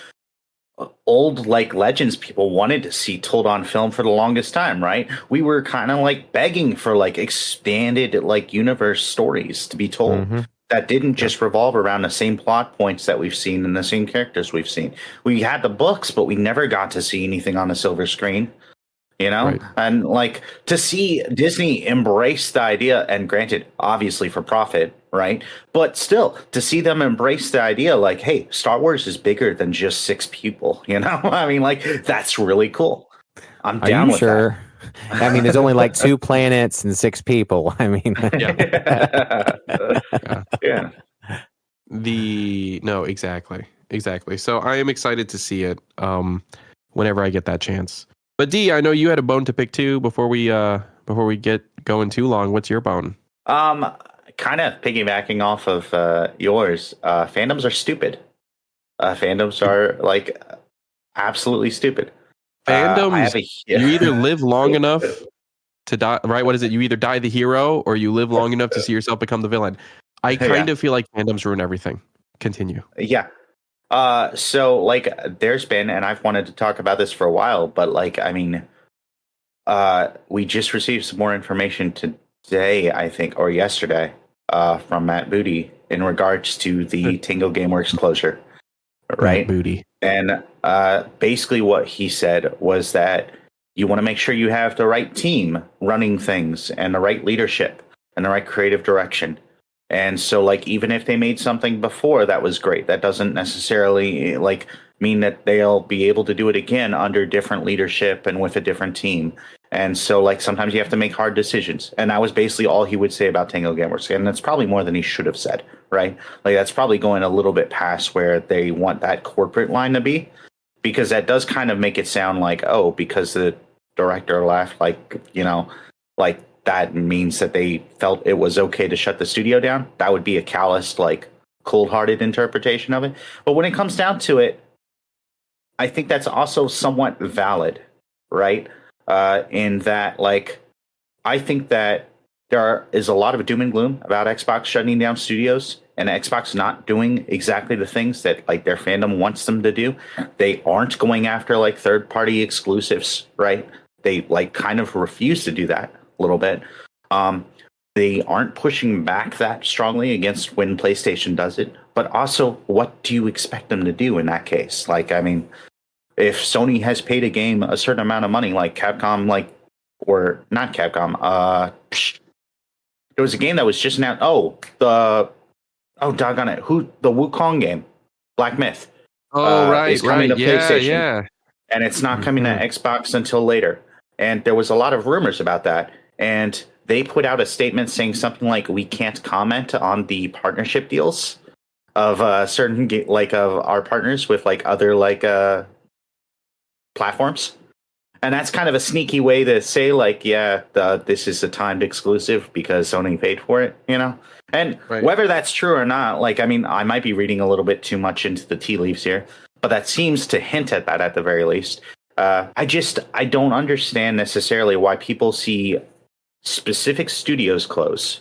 old like legends people wanted to see told on film for the longest time, right? We were kind of like begging for like expanded like universe stories to be told that didn't just revolve around the same plot points that we've seen and the same characters we've seen. We had the books, but we never got to see anything on the silver screen. You know, right. And like to see Disney embrace the idea, and granted, obviously for profit, right? But still, to see them embrace the idea, like, hey, Star Wars is bigger than just 6 people. You know, I mean, like that's really cool. I'm down with that. I mean, there's only like 2 planets and 6 people. I mean, yeah. No, exactly. So I am excited to see it. Whenever I get that chance. But D, I know you had a bone to pick too before we get going too long. What's your bone? Kind of piggybacking off of yours. Fandoms are stupid. Fandoms are like absolutely stupid. Fandoms. You either live long enough to die, right? What is it? You either die the hero or you live long enough to see yourself become the villain. I kind of feel like fandoms ruin everything. Continue. Yeah. So like there's been, and I've wanted to talk about this for a while, but like, I mean, we just received some more information today, I think, or yesterday, from Matt Booty in regards to the Tango Gameworks closure, right? Matt Booty. And, basically what he said was that you want to make sure you have the right team running things and the right leadership and the right creative direction. And so, like, even if they made something before that was great, that doesn't necessarily like mean that they'll be able to do it again under different leadership and with a different team. And so, like, sometimes you have to make hard decisions. And that was basically all he would say about Tango Gameworks. And that's probably more than he should have said, right? Like, that's probably going a little bit past where they want that corporate line to be, because that does kind of make it sound like, oh, because the director left, like, you know, like, that means that they felt it was okay to shut the studio down. That would be a calloused, like, cold-hearted interpretation of it. But when it comes down to it, I think that's also somewhat valid, right? In that, like, I think that there is a lot of doom and gloom about Xbox shutting down studios and Xbox not doing exactly the things that, like, their fandom wants them to do. They aren't going after, like, third-party exclusives, right? They, like, kind of refuse to do that a little bit. they aren't pushing back that strongly against when PlayStation does it. But also, what do you expect them to do in that case? Like, I mean, if Sony has paid a game a certain amount of money, like Capcom, or not Capcom, there was a game that was just announced. Doggone it. The Wukong game, Black Myth. Oh, right, is coming to PlayStation. Yeah. And it's not coming to Xbox until later. And there was a lot of rumors about that. And they put out a statement saying something like, we can't comment on the partnership deals of certain of our partners with other platforms. And that's kind of a sneaky way to say this is a timed exclusive because Sony paid for it, you know? And whether that's true or not, I might be reading a little bit too much into the tea leaves here, but that seems to hint at that at the very least. I don't understand necessarily why people see specific studios close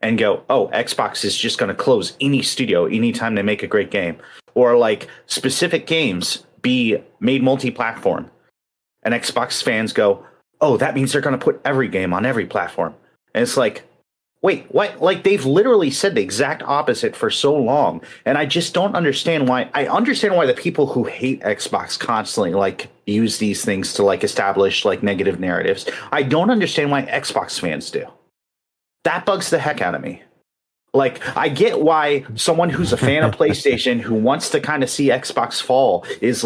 and go, oh, Xbox is just going to close any studio anytime they make a great game, or specific games be made multi-platform, and Xbox fans go, oh, that means they're going to put every game on every platform. And it's like, wait, what? They've literally said the exact opposite for so long, and I just don't understand why. I understand why the people who hate Xbox constantly use these things to establish negative narratives. I don't understand why Xbox fans do. That bugs the heck out of me. I get why someone who's a fan of PlayStation who wants to kind of see Xbox fall is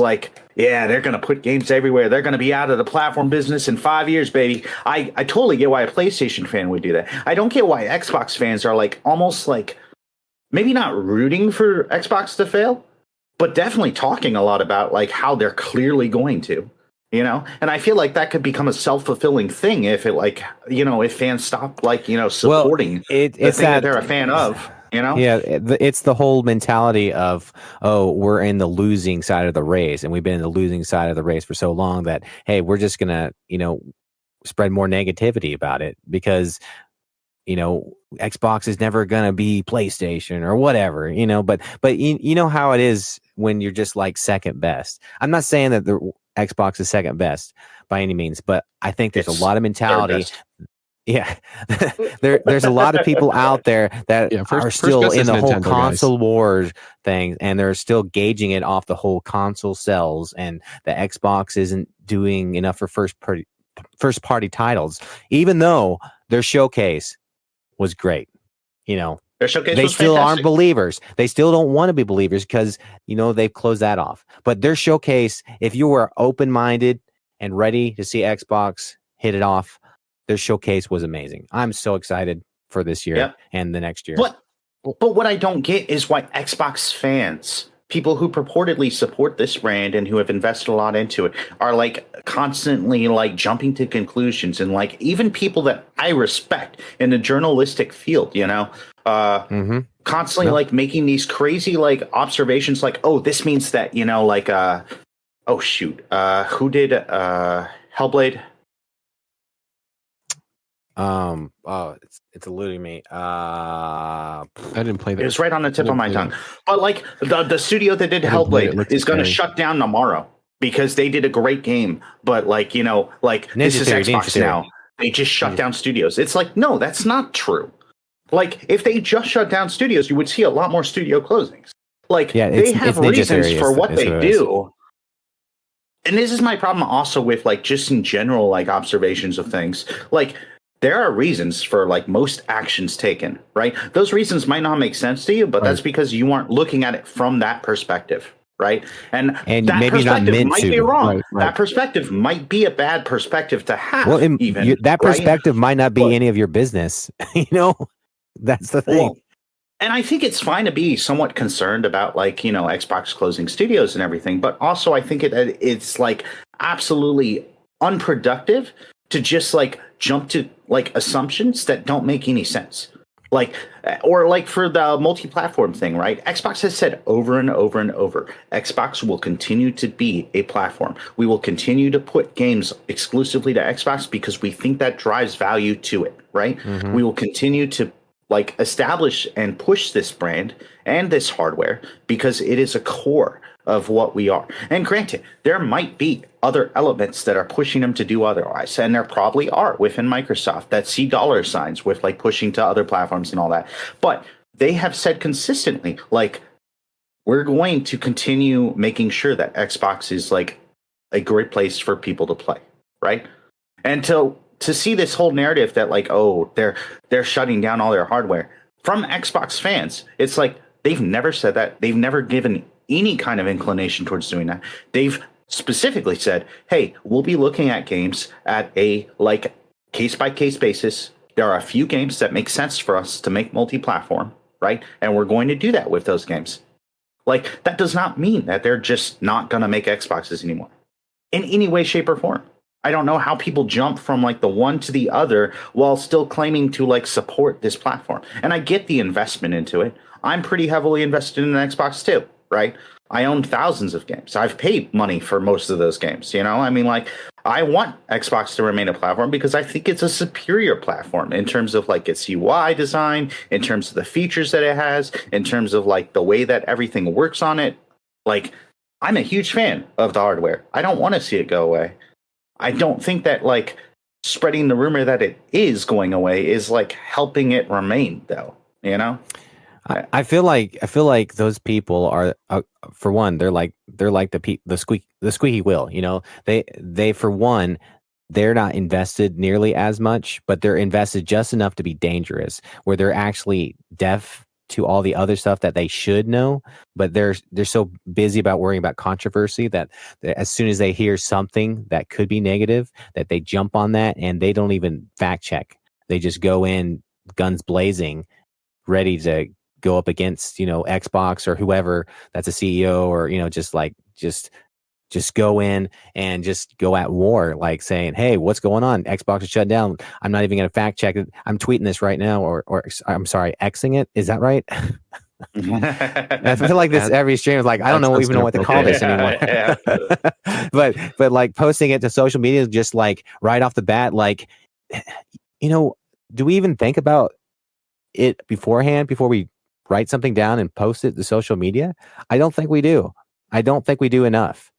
yeah, they're going to put games everywhere. They're going to be out of the platform business in 5 years, baby. I totally get why a PlayStation fan would do that. I don't get why Xbox fans are almost maybe not rooting for Xbox to fail, but definitely talking a lot about how they're clearly going to. You know, and I feel like that could become a self-fulfilling thing if it if fans stop supporting the thing that they're a fan of, you know? Yeah, it's the whole mentality of, oh, we're in the losing side of the race, and we've been in the losing side of the race for so long that, hey, we're just gonna, spread more negativity about it because, Xbox is never gonna be PlayStation or whatever, but you know how it is when you're just second best. I'm not saying that the Xbox is second best by any means, but I think there's a lot of mentality. Yeah, there's a lot of people out there that are still in the whole Nintendo, console wars thing, and they're still gauging it off the whole console sales, and the Xbox isn't doing enough for first party titles, even though their showcase was great. Their showcase they was still fantastic. Aren't believers. They still don't want to be believers because they've closed that off. But their showcase, if you were open-minded and ready to see Xbox hit it off, their showcase was amazing. I'm so excited for this year and the next year. But what I don't get is why Xbox fans, people who purportedly support this brand and who have invested a lot into it, are constantly jumping to conclusions, and even people that I respect in the journalistic field, constantly making these crazy observations oh, this means that oh shoot, who did Hellblade? It's eluding me. I didn't play that. It was right on the tip of my tongue. But the studio that did Hellblade is going to shut down tomorrow because they did a great game. But this is Xbox now. They just shut down studios. It's no, that's not true. If they just shut down studios, you would see a lot more studio closings. They have reasons for what they do. And this is my problem also with just in general observations of things. There are reasons for most actions taken, right? Those reasons might not make sense to you, but that's because you aren't looking at it from that perspective, right? And that maybe perspective not might be wrong. Right. That perspective might be a bad perspective to have. Well, that perspective might not be any of your business. That's the thing. Well, and I think it's fine to be somewhat concerned about Xbox closing studios and everything, but also I think it's absolutely unproductive to just jump to assumptions that don't make any sense. Or for the multi-platform thing, right? Xbox has said over and over and over, Xbox will continue to be a platform. We will continue to put games exclusively to Xbox because we think that drives value to it, right? Mm-hmm. We will continue to establish and push this brand and this hardware because it is a core of what we are. And granted, there might be other elements that are pushing them to do otherwise. And there probably are within Microsoft that see dollar signs with like pushing to other platforms and all that. But they have said consistently, like, we're going to continue making sure that Xbox is like a great place for people to play, right? And to see this whole narrative that like, oh, they're shutting down all their hardware from Xbox fans, it's like they've never said that. They've never given any kind of inclination towards doing that. They've specifically said, hey, we'll be looking at games at a like case by case basis. There are a few games that make sense for us to make multi-platform, right? And we're going to do that with those games. Like, that does not mean that they're just not going to make Xboxes anymore in any way, shape, or form. I don't know how people jump from like the one to the other while still claiming to like support this platform. And I get the investment into it. I'm pretty heavily invested in an Xbox too, right? I own thousands of games. I've paid money for most of those games, you know? I mean, like, I want Xbox to remain a platform because I think it's a superior platform in terms of like its UI design, in terms of the features that it has, in terms of like the way that everything works on it. Like, I'm a huge fan of the hardware. I don't want to see it go away. I don't think that like spreading the rumor that it is going away is like helping it remain, though, you know? I feel like those people are, for one, they're like the squeaky wheel. You know, they for one, they're not invested nearly as much, but they're invested just enough to be dangerous, where they're actually deaf to all the other stuff that they should know, but they're so busy about worrying about controversy that as soon as they hear something that could be negative, that they jump on that and they don't even fact check. They just go in guns blazing, ready to go up against, you know, Xbox or whoever that's a CEO, or, you know, just go in and just go at war, like saying, hey, what's going on? Xbox is shut down. I'm not even going to fact check it. I'm tweeting this right now, or I'm sorry, Xing it. Is that right? I feel like this every stream is like, I don't even know what to call this anymore. but like posting it to social media is just like right off the bat, like, you know, do we even think about it beforehand before we write something down and post it to social media? I don't think we do. I don't think we do enough.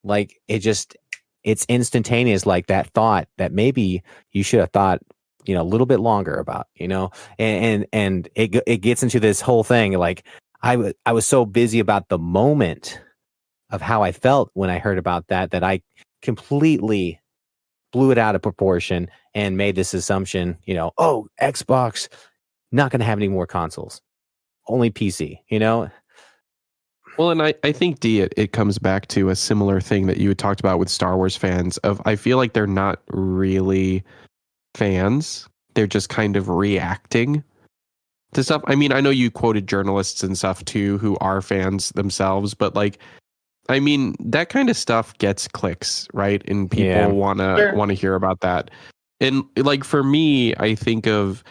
Like, it's instantaneous, like that thought that maybe you should have thought, you know, a little bit longer about, you know, and it gets into this whole thing. Like, I was so busy about the moment of how I felt when I heard about that I completely blew it out of proportion and made this assumption, you know, oh, Xbox not going to have any more consoles, only PC, you know? Well, and I think, D, it comes back to a similar thing that you had talked about with Star Wars fans of, I feel like they're not really fans. They're just kind of reacting to stuff. I mean, I know you quoted journalists and stuff too who are fans themselves, but like, I mean, that kind of stuff gets clicks, right? And people want to hear about that. And like, for me, I think of,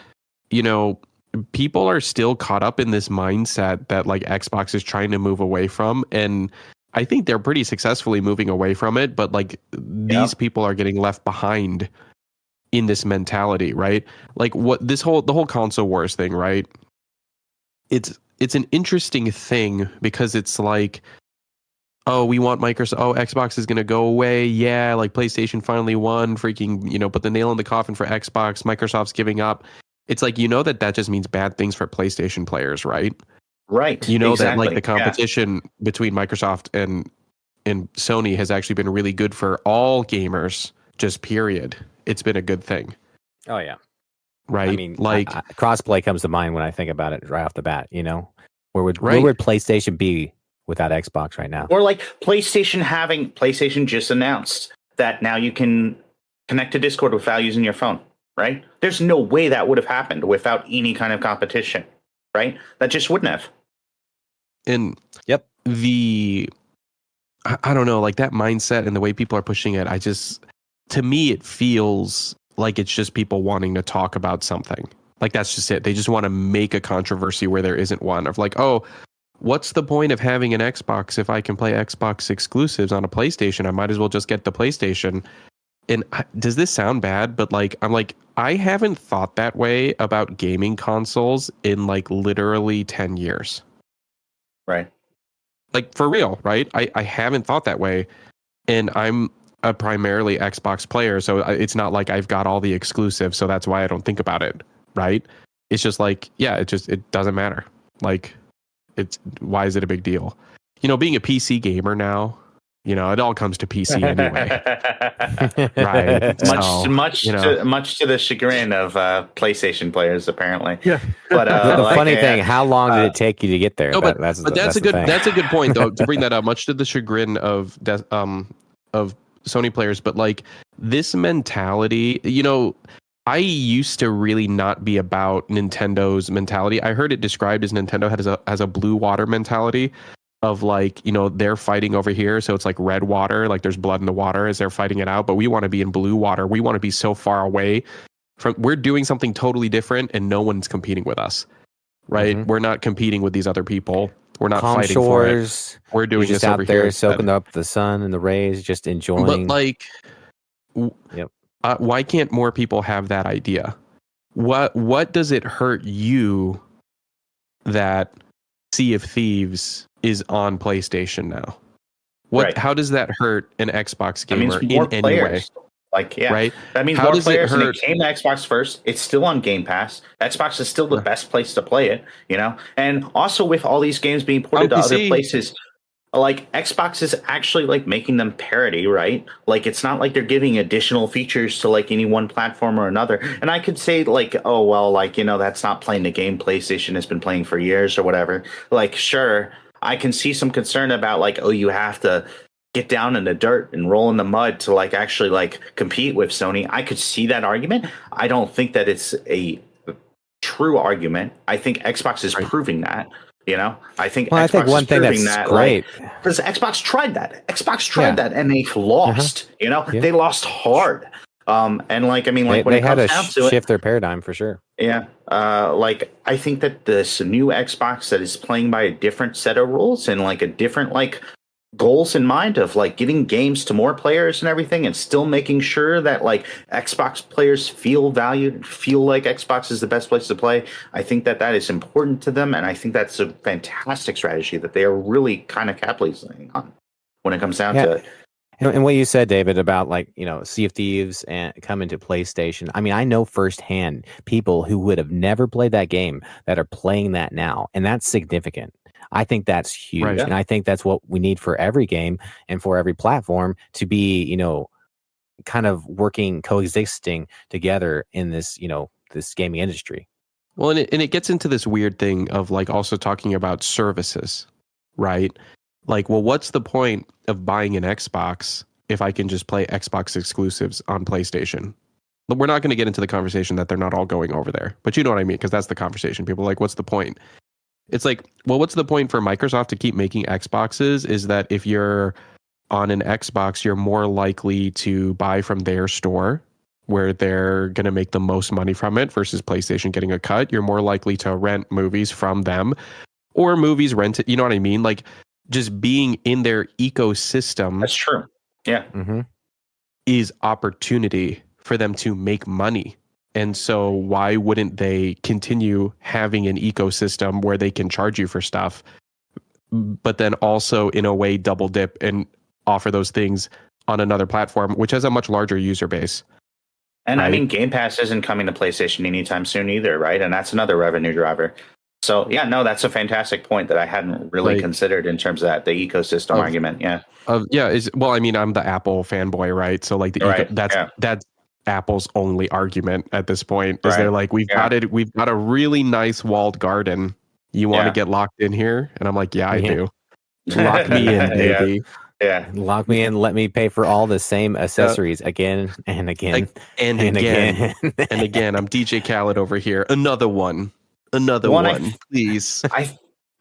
you know, people are still caught up in this mindset that like Xbox is trying to move away from, and I think they're pretty successfully moving away from it, but like these people are getting left behind in this mentality, right? Like what the whole console wars thing, right? It's an interesting thing because it's like, oh, we want Microsoft, oh, Xbox is going to go away. Yeah, like PlayStation finally won, freaking, you know, put the nail in the coffin for Xbox. Microsoft's giving up. It's like, you know, that just means bad things for PlayStation players, right? Right. You know, exactly. That like the competition between Microsoft and Sony has actually been really good for all gamers, just period. It's been a good thing. Oh, yeah. Right. I mean, like crossplay comes to mind when I think about it right off the bat, you know? Where would PlayStation be without Xbox right now? Or like PlayStation just announced that now you can connect to Discord without using your phone. Right? There's no way that would have happened without any kind of competition, right? That just wouldn't have. And I don't know, like that mindset and the way people are pushing it, to me, it feels like it's just people wanting to talk about something. Like that's just it. They just want to make a controversy where there isn't one, of like, oh, what's the point of having an Xbox if I can play Xbox exclusives on a PlayStation? I might as well just get the PlayStation. And does this sound bad? But like, I'm like, I haven't thought that way about gaming consoles in like literally 10 years. Right. like for real, right? I haven't thought that way, and I'm a primarily Xbox player, so it's not like I've got all the exclusives, so that's why I don't think about it, right? It's just like, yeah, it doesn't matter. Like, it's why is it a big deal? Being a PC gamer now, it all comes to PC anyway, right? Much to the chagrin of PlayStation players, apparently. Yeah. But the funny thing, how long did it take you to get there? No, but that's a good point though, to bring that up. Much to the chagrin of Sony players, but like this mentality, I used to really not be about Nintendo's mentality. I heard it described as Nintendo has a blue water mentality of like, they're fighting over here. So it's like red water, like there's blood in the water as they're fighting it out. But we want to be in blue water. We want to be so far away we're doing something totally different and no one's competing with us, right? Mm-hmm. We're not competing with these other people. We're not fighting shores, for it. We're doing this over here. Soaking up the sun and the rays, just enjoying. But like, why can't more people have that idea? What does it hurt you that Sea of Thieves is on PlayStation now? How does that hurt an Xbox gamer in any way? Like, yeah, right? That means more players, and it came to Xbox first. It's still on Game Pass. Xbox is still the best place to play it, And also with all these games being ported to other places, like Xbox is actually like making them parity, right? Like it's not like they're giving additional features to like any one platform or another. And I could say like, oh well, like that's not playing the game PlayStation has been playing for years or whatever. Like, sure, I can see some concern about like, oh, you have to get down in the dirt and roll in the mud to like actually like compete with Sony. I could see that argument. I don't think that it's a true argument. I think Xbox is proving that. I think Xbox one is thing proving that's that, great because Xbox tried that. that, and they lost. They lost hard. And like I mean, like when they it had comes to down to shift their paradigm for sure. Yeah, like I think that this new Xbox that is playing by a different set of rules and like a different like goals in mind of like getting games to more players and everything, and still making sure that like Xbox players feel valued and feel like Xbox is the best place to play. I think that is important to them, and I think that's a fantastic strategy that they are really kind of capitalizing on when it comes down to it. And what you said, David, about like, Sea of Thieves and coming to PlayStation. I mean, I know firsthand people who would have never played that game that are playing that now, and that's significant. I think that's huge. Right. And I think that's what we need for every game and for every platform to be, kind of coexisting together in this, this gaming industry. Well, and it gets into this weird thing of like also talking about services, right? Like, well, what's the point of buying an Xbox if I can just play Xbox exclusives on PlayStation? But we're not going to get into the conversation that they're not all going over there, but you know what I mean? Because that's the conversation. People are like, what's the point? It's like, well, what's the point for Microsoft to keep making Xboxes is that if you're on an Xbox, you're more likely to buy from their store where they're going to make the most money from it versus PlayStation getting a cut. You're more likely to rent movies from them or movies rented. You know what I mean? Like just being in their ecosystem. That's true. Yeah. Mm-hmm. Is opportunity for them to make money. And so why wouldn't they continue having an ecosystem where they can charge you for stuff, but then also in a way double dip and offer those things on another platform, which has a much larger user base. And right? I mean, Game Pass isn't coming to PlayStation anytime soon either, right? And that's another revenue driver. So yeah, no, that's a fantastic point that I hadn't really considered in terms of that, the ecosystem argument. Yeah. Well, I mean, I'm the Apple fanboy, right? So like that's Apple's only argument at this point is they're like, we've got a really nice walled garden. You want to get locked in here? And I'm like, I do. Lock me in, baby. Yeah. Lock me in. Let me pay for all the same accessories again and again and again. And again. I'm DJ Khaled over here. Another one, please.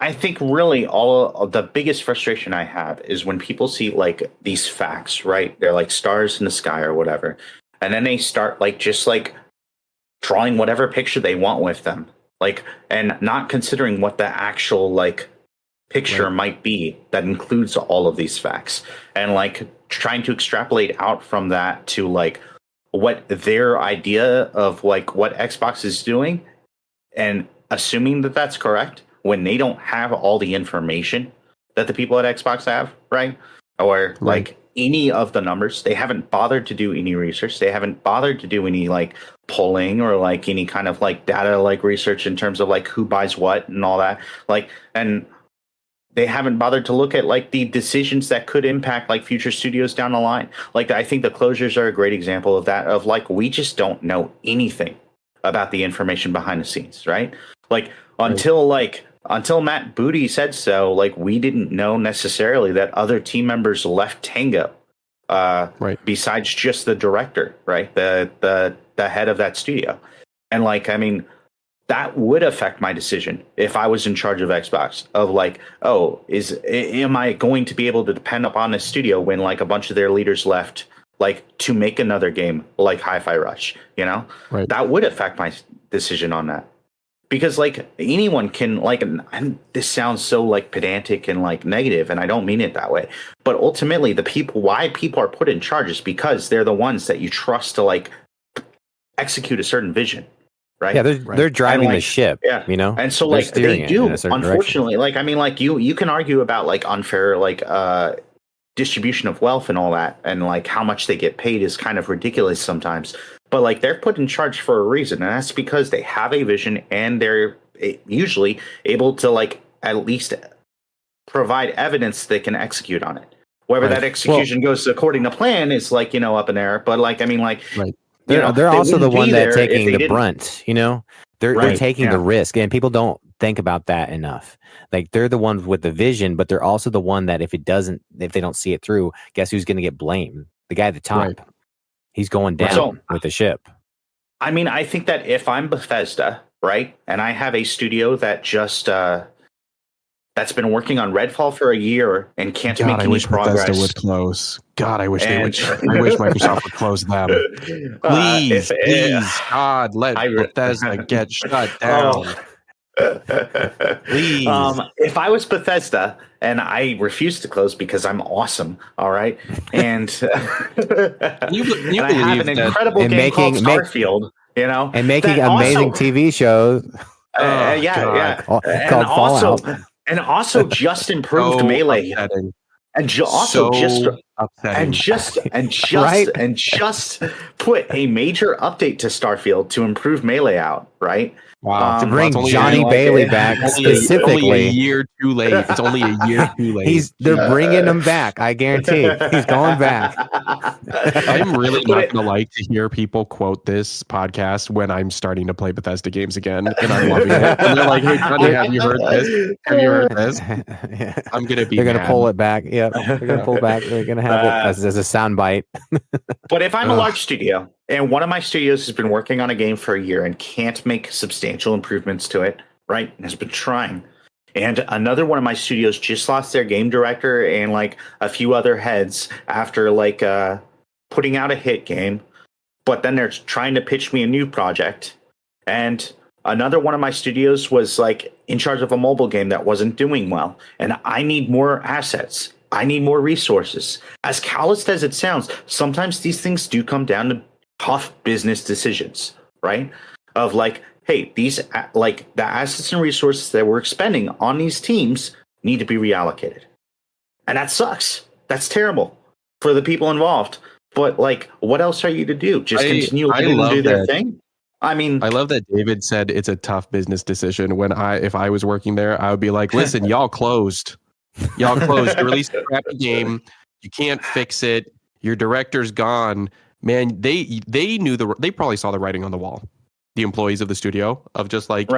I think really all of the biggest frustration I have is when people see like these facts, right? They're like stars in the sky or whatever. And then they start like just like drawing whatever picture they want with them, like, and not considering what the actual like picture might be that includes all of these facts, and like trying to extrapolate out from that to like what their idea of like what Xbox is doing, and assuming that that's correct when they don't have all the information that the people at Xbox have, right? Or like any of the numbers. They haven't bothered to do any research. They haven't bothered to do any like polling or like any kind of like data like research in terms of like who buys what and all that. Like, and they haven't bothered to look at like the decisions that could impact like future studios down the line. Like, I think the closures are a great example of that, of like, we just don't know anything about the information behind the scenes, right? Like until Matt Booty said so, like, we didn't know necessarily that other team members left Tango, besides just the director, right? The head of that studio. And like, I mean, that would affect my decision if I was in charge of Xbox, of like, oh, am I going to be able to depend upon this studio when like a bunch of their leaders left, like to make another game like Hi-Fi Rush, you know? That would affect my decision on that. Because like anyone can like, and this sounds so like pedantic and like negative, and I don't mean it that way, but ultimately why people are put in charge is because they're the ones that you trust to like execute a certain vision. Right. Yeah, they're driving the ship. Yeah. You know, and so like they do. Unfortunately, direction. Like I mean, like you can argue about like unfair like distribution of wealth and all that, and like how much they get paid is kind of ridiculous sometimes. But like they're put in charge for a reason, and that's because they have a vision and they're usually able to like at least provide evidence they can execute on it. Whether that execution goes according to plan is like, you know, up in there. But like I mean, like. They're also the one that's taking the brunt, you know, they're taking the risk, and people don't think about that enough. Like they're the ones with the vision, but they're also the one that if they don't see it through, guess who's going to get blamed? The guy at the top. He's going down with the ship. I mean, I think that if I'm Bethesda, right, and I have a studio that just that's been working on Redfall for a year and can't make any progress. Bethesda would close. God, I wish they would. I wish Microsoft would close them. Please, God, let Bethesda get shut down. Please. If I was Bethesda, and I refuse to close because I'm awesome, all right, and you I have an incredible game called Starfield, you know, and making amazing TV shows. Called Fallout. And also just improved Melee. Upsetting. And just put a major update to Starfield to improve Melee out, right? Wow. To bring Johnny Bailey back specifically. It's only a year too late. It's only a year too late. They're bringing him back. I guarantee. He's going back. I'm really not going to like to hear people quote this podcast when I'm starting to play Bethesda games again, and I'm loving it. And they're like, "Hey, Johnny, have you heard this? Have you heard this?" I'm going to be. They're going to pull it back. Yep. They're going to pull back. They're going to have it as a soundbite. But if I'm a large studio and one of my studios has been working on a game for a year and can't make substantial improvements to it, right, and has been trying, and another one of my studios just lost their game director and like a few other heads after like putting out a hit game, but then they're trying to pitch me a new project, and another one of my studios was like in charge of a mobile game that wasn't doing well, and I need more assets. I need more resources. As calloused as it sounds, sometimes these things do come down to tough business decisions, right? Of like, hey, these like the assets and resources that we're expending on these teams need to be reallocated. And that sucks. That's terrible for the people involved. But like, what else are you to do? Just continue letting them do their thing? I mean, I love that David said it's a tough business decision. If I was working there, I would be like, listen, y'all closed. You released a crappy game. You can't fix it. Your director's gone. Man, they probably saw the writing on the wall. The employees of the studio of just like,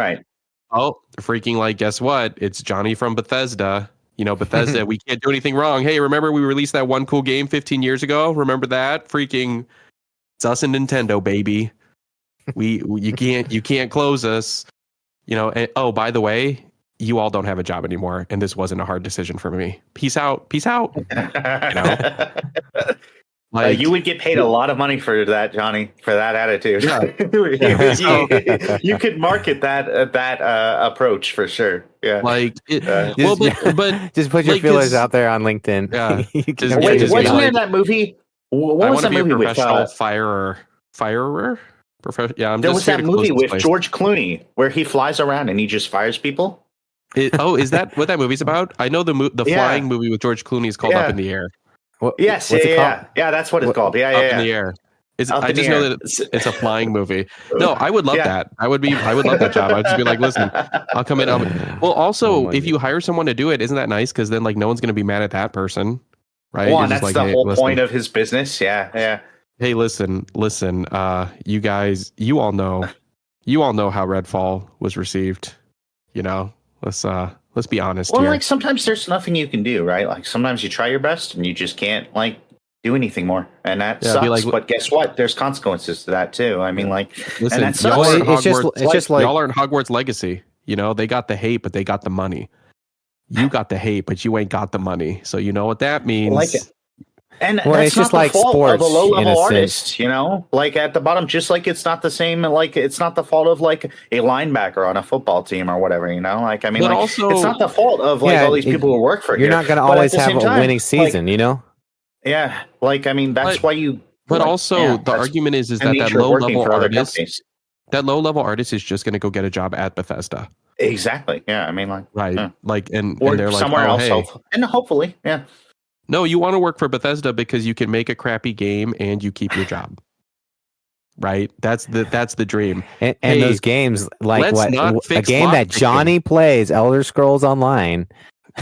oh, freaking like, guess what? It's Johnny from Bethesda. You know, Bethesda, we can't do anything wrong. Hey, remember we released that one cool game 15 years ago? Remember that? Freaking, it's us and Nintendo, baby. You can't close us. You know, and oh, by the way, you all don't have a job anymore, and this wasn't a hard decision for me. Peace out. You know, like, you would get paid a lot of money for that, Johnny, for that attitude. Yeah. You could market that approach for sure. Yeah, like but just put your feelers out there on LinkedIn. Yeah, wasn't there that movie? What was that movie with firer? Yeah, there was that movie with George Clooney where he flies around and he just fires people. Is that what that movie's about? I know the Yeah. flying movie with George Clooney is called Up Yeah. in the Air. Yes, what's it yeah. called? That's what it's called. Yeah, Up yeah, in the yeah. Air. Up I in the just know air. that it's a flying movie. No, I would love Yeah. that. I would love that job. I'd just be like, listen, I'll come in. Well, also, Oh my if you hire someone to do it, isn't that nice? Because then like no one's gonna be mad at that person, right? Well, You're and just that's like, the hey, whole listen, point of his business. Yeah, yeah. hey, listen, you guys, you all know how Redfall was received. You know, let's be honest Well, here. like sometimes there's nothing you can do, right? Like sometimes you try your best and you just can't like do anything more, and that Yeah, be sucks. like- but guess what? There's consequences to that too. I mean, like, Listen, and that y'all sucks. aren't Well, it's just- Hogwarts. it's just like- y'all aren't Hogwarts Legacy. You know, they got the hate, but they got the money. You got the hate, but you ain't got the money. So you know what that means. Like it. And Well, that's it's just not the like fault sports, of a in low-level a artist, you know? Like at the bottom, just like it's not the same, like it's not the fault of like a linebacker on a football team or whatever, you know? Like, I mean, But like also- it's not the fault of like Yeah, all these people who work for You're here. not going to But at always the have same a time, winning like, season, you know? yeah, like, I mean, that's why you. But like, also, yeah, the that's argument is the that nature of working low-level for other artist, companies. that low-level artist is just going to go get a job at Bethesda, Exactly. Yeah. I mean, like, right? yeah. Like, and Or they're like, somewhere oh, else, hey, and hopefully, yeah. no, you want to work for Bethesda because you can make a crappy game and you keep your job, right? That's the dream. And Hey, those games, like let's not a fix game that lockpicking. Johnny plays, Elder Scrolls Online.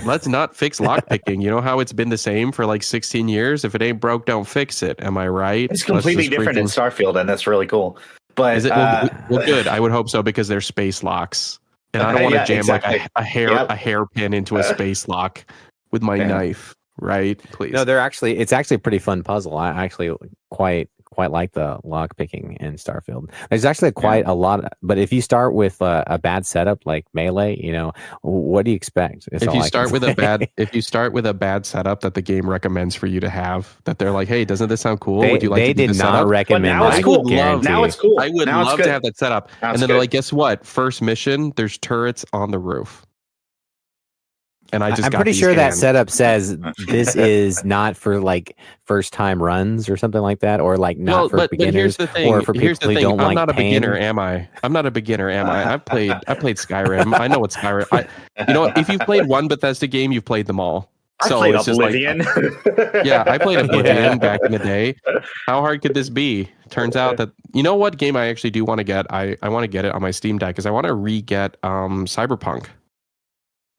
Let's not fix lockpicking. You know how it's been the same for like 16 years? If it ain't broke, don't fix it. Am I right? It's completely different in Starfield, and that's really cool. But Is it well, good? I would hope so because they're space locks, and I don't want to yeah, jam exactly. like a hairpin into a space lock with my knife. Right? Please. No, it's actually a pretty fun puzzle. I actually quite like the lock picking in Starfield. There's actually quite a lot, but if you start with a bad setup like Melee, you know, what do you expect? If you start with a bad setup that the game recommends for you to have, that they're like, hey, doesn't this sound cool? Would you like to do did this not setup? recommend But now that. it's cool. Guarantee. Now it's cool. I would now love to have that setup. Now and then they're like, guess what? First mission, there's turrets on the roof. And I'm pretty sure that setup says this is not for like first time runs or something like that, or like not for beginners. But here's the thing. Or for people who don't I'm like not a pain. beginner, am I? I'm not a beginner, am I? I played Skyrim. I know what Skyrim. You know, if you've played one Bethesda game, you've played them all. I So played it's just Oblivion. yeah, I played Oblivion back in the day. How hard could this be? Turns out that you know what game I actually do want to get. I want to get it on my Steam Deck because I want to re-get Cyberpunk.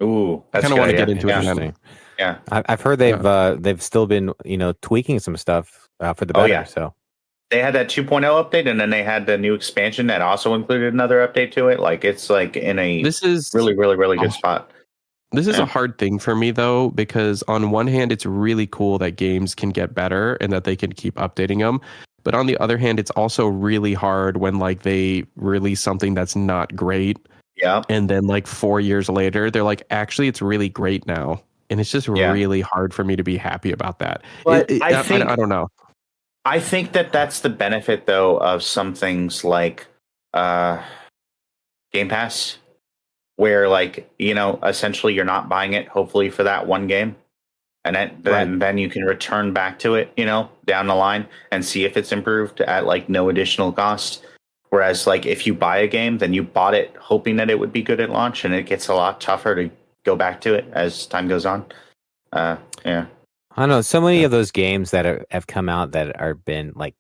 Ooh, I kind of want to get into it Interesting. again. Yeah, I've heard they've still been tweaking some stuff for the better. yeah. So they had that 2.0 update, and then they had the new expansion that also included another update to it. Like it's like in a really, really, really good spot. This is a hard thing for me though, because on one hand, it's really cool that games can get better and that they can keep updating them. But on the other hand, it's also really hard when like they release something that's not great. Yeah. And then like 4 years later, they're like, actually, it's really great now. And it's just really hard for me to be happy about that. But I don't know. I think that's the benefit though of some things like Game Pass, where like, you know, essentially you're not buying it hopefully for that one game. And then you can return back to it, you know, down the line and see if it's improved at like no additional cost. Whereas like if you buy a game, then you bought it hoping that it would be good at launch, and it gets a lot tougher to go back to it as time goes on. Yeah. I don't know. So many of those games that have come out that are been like,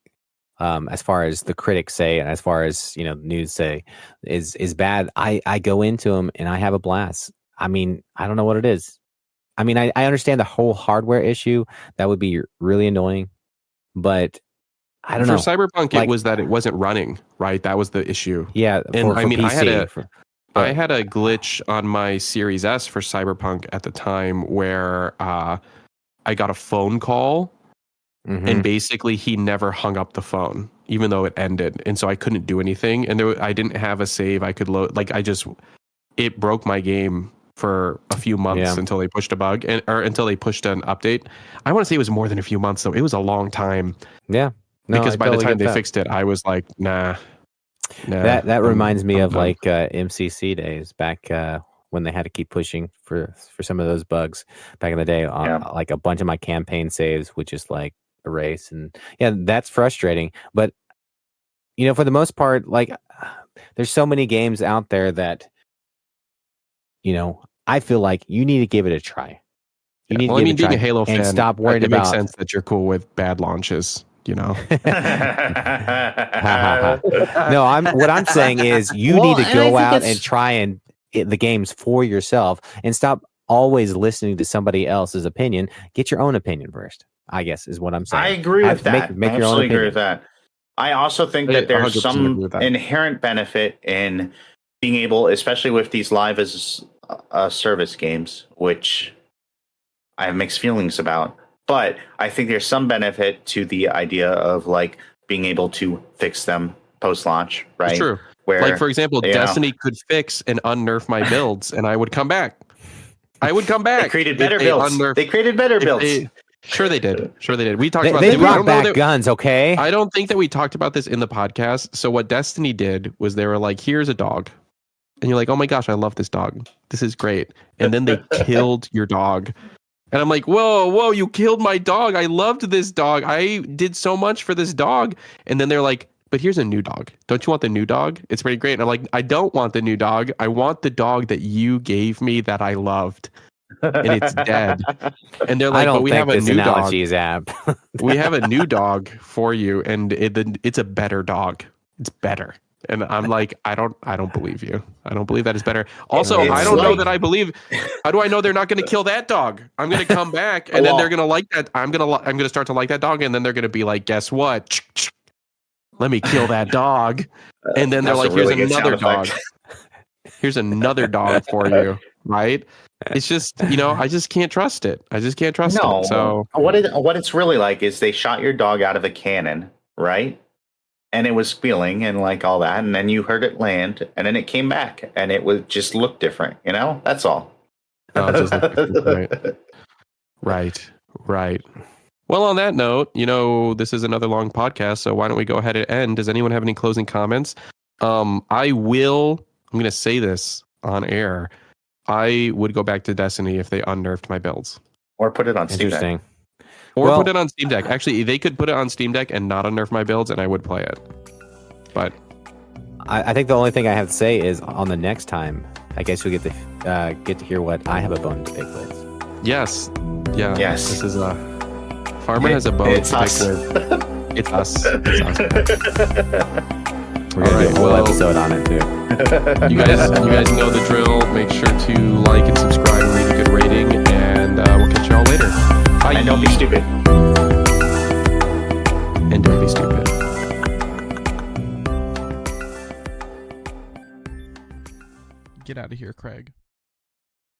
as far as the critics say, and as far as news say, is bad. I go into them and I have a blast. I mean, I don't know what it is. I mean, I understand the whole hardware issue. That would be really annoying, but I don't know. For Cyberpunk, it was that it wasn't running, right? That was the issue. Yeah, and I mean, PC, I had a glitch on my Series S for Cyberpunk at the time where I got a phone call, and basically he never hung up the phone, even though it ended, and so I couldn't do anything. And I didn't have a save I could load. Like it broke my game for a few months until they pushed a bug or until they pushed an update. I want to say it was more than a few months, though. It was a long time. Yeah. No, because by the time they fixed it, I was like, nah. That reminds me of like MCC days back when they had to keep pushing for some of those bugs back in the day. Like a bunch of my campaign saves would just like erase, and that's frustrating. But for the most part, like there's so many games out there that I feel like you need to give it a try. You need Well, to I give mean, it a being try a Halo fan, and stop worrying it makes about. sense that you're cool with bad launches. You know. No, what I'm saying is you Well, need to and I go think out it's- and try and the games for yourself and stop always listening to somebody else's opinion. Get your own opinion first, I guess, is what I'm saying. I agree with that. Make I your own absolutely agree opinion. with that. I also think I that there's 100% agree some with that. inherent benefit in being able, especially with these live as service games, which I have mixed feelings about. But I think there's some benefit to the idea of like being able to fix them post launch, right? It's true. Where, Like, for example, you know, Destiny could fix and unnerf my builds, and I would come back. I would come back. they created if better they builds. unnerf- They created better if builds. Sure they did. Sure they did. We talked about They this. I brought don't know back that- guns, okay? I don't think that we talked about this in the podcast. So what Destiny did was they were like, here's a dog. And you're like, oh my gosh, I love this dog. This is great. And then they killed your dog. And I'm like, whoa, you killed my dog. I loved this dog. I did so much for this dog. And then they're like, but here's a new dog. Don't you want the new dog? It's pretty great. And I'm like, I don't want the new dog. I want the dog that you gave me that I loved. And it's dead. And they're like, I don't but we think have a this new dog. analogy is apt. We have a new dog for you, and it's a better dog. It's better. And I'm like, I don't believe you. I don't believe that is better. Also, It's I don't know like- that I believe. How do I know they're not going to kill that dog? I'm going to come back, and then they're going to like that. I'm going to start to like that dog, and then they're going to be like, guess what? Let me kill that dog. And then they're That's a like, here's really good another sound dog. effect. Here's another dog for you. Right? It's just, I just can't trust it. I just can't trust No. it. So what it's really like is they shot your dog out of a cannon, right? And it was squealing and like all that, and then you heard it land, and then it came back, and it would just look different. That's all. no, it just looks different, right. Right. Well, on that note, this is another long podcast, so why don't we go ahead and end? Does anyone have any closing comments? I'm going to say this on air. I would go back to Destiny if they unnerfed my builds. Or put it on Steam Deck. Interesting. Or Well- put it on Steam Deck. Actually, they could put it on Steam Deck and not unnerf my builds, and I would play it. But I think the only thing I have to say is on the next time, I guess we get to hear what I have a bone to pick with. yes. Yeah. Yes. This is Farmer has a bone It's to us. pick with. It's us. It's us. We're gonna All do right, a whole well- episode on it too. You guys know the drill. Make sure to like and subscribe and leave a good rating, and we'll catch you all later. Bye. And don't be stupid. And don't be stupid. Get out of here, Craig.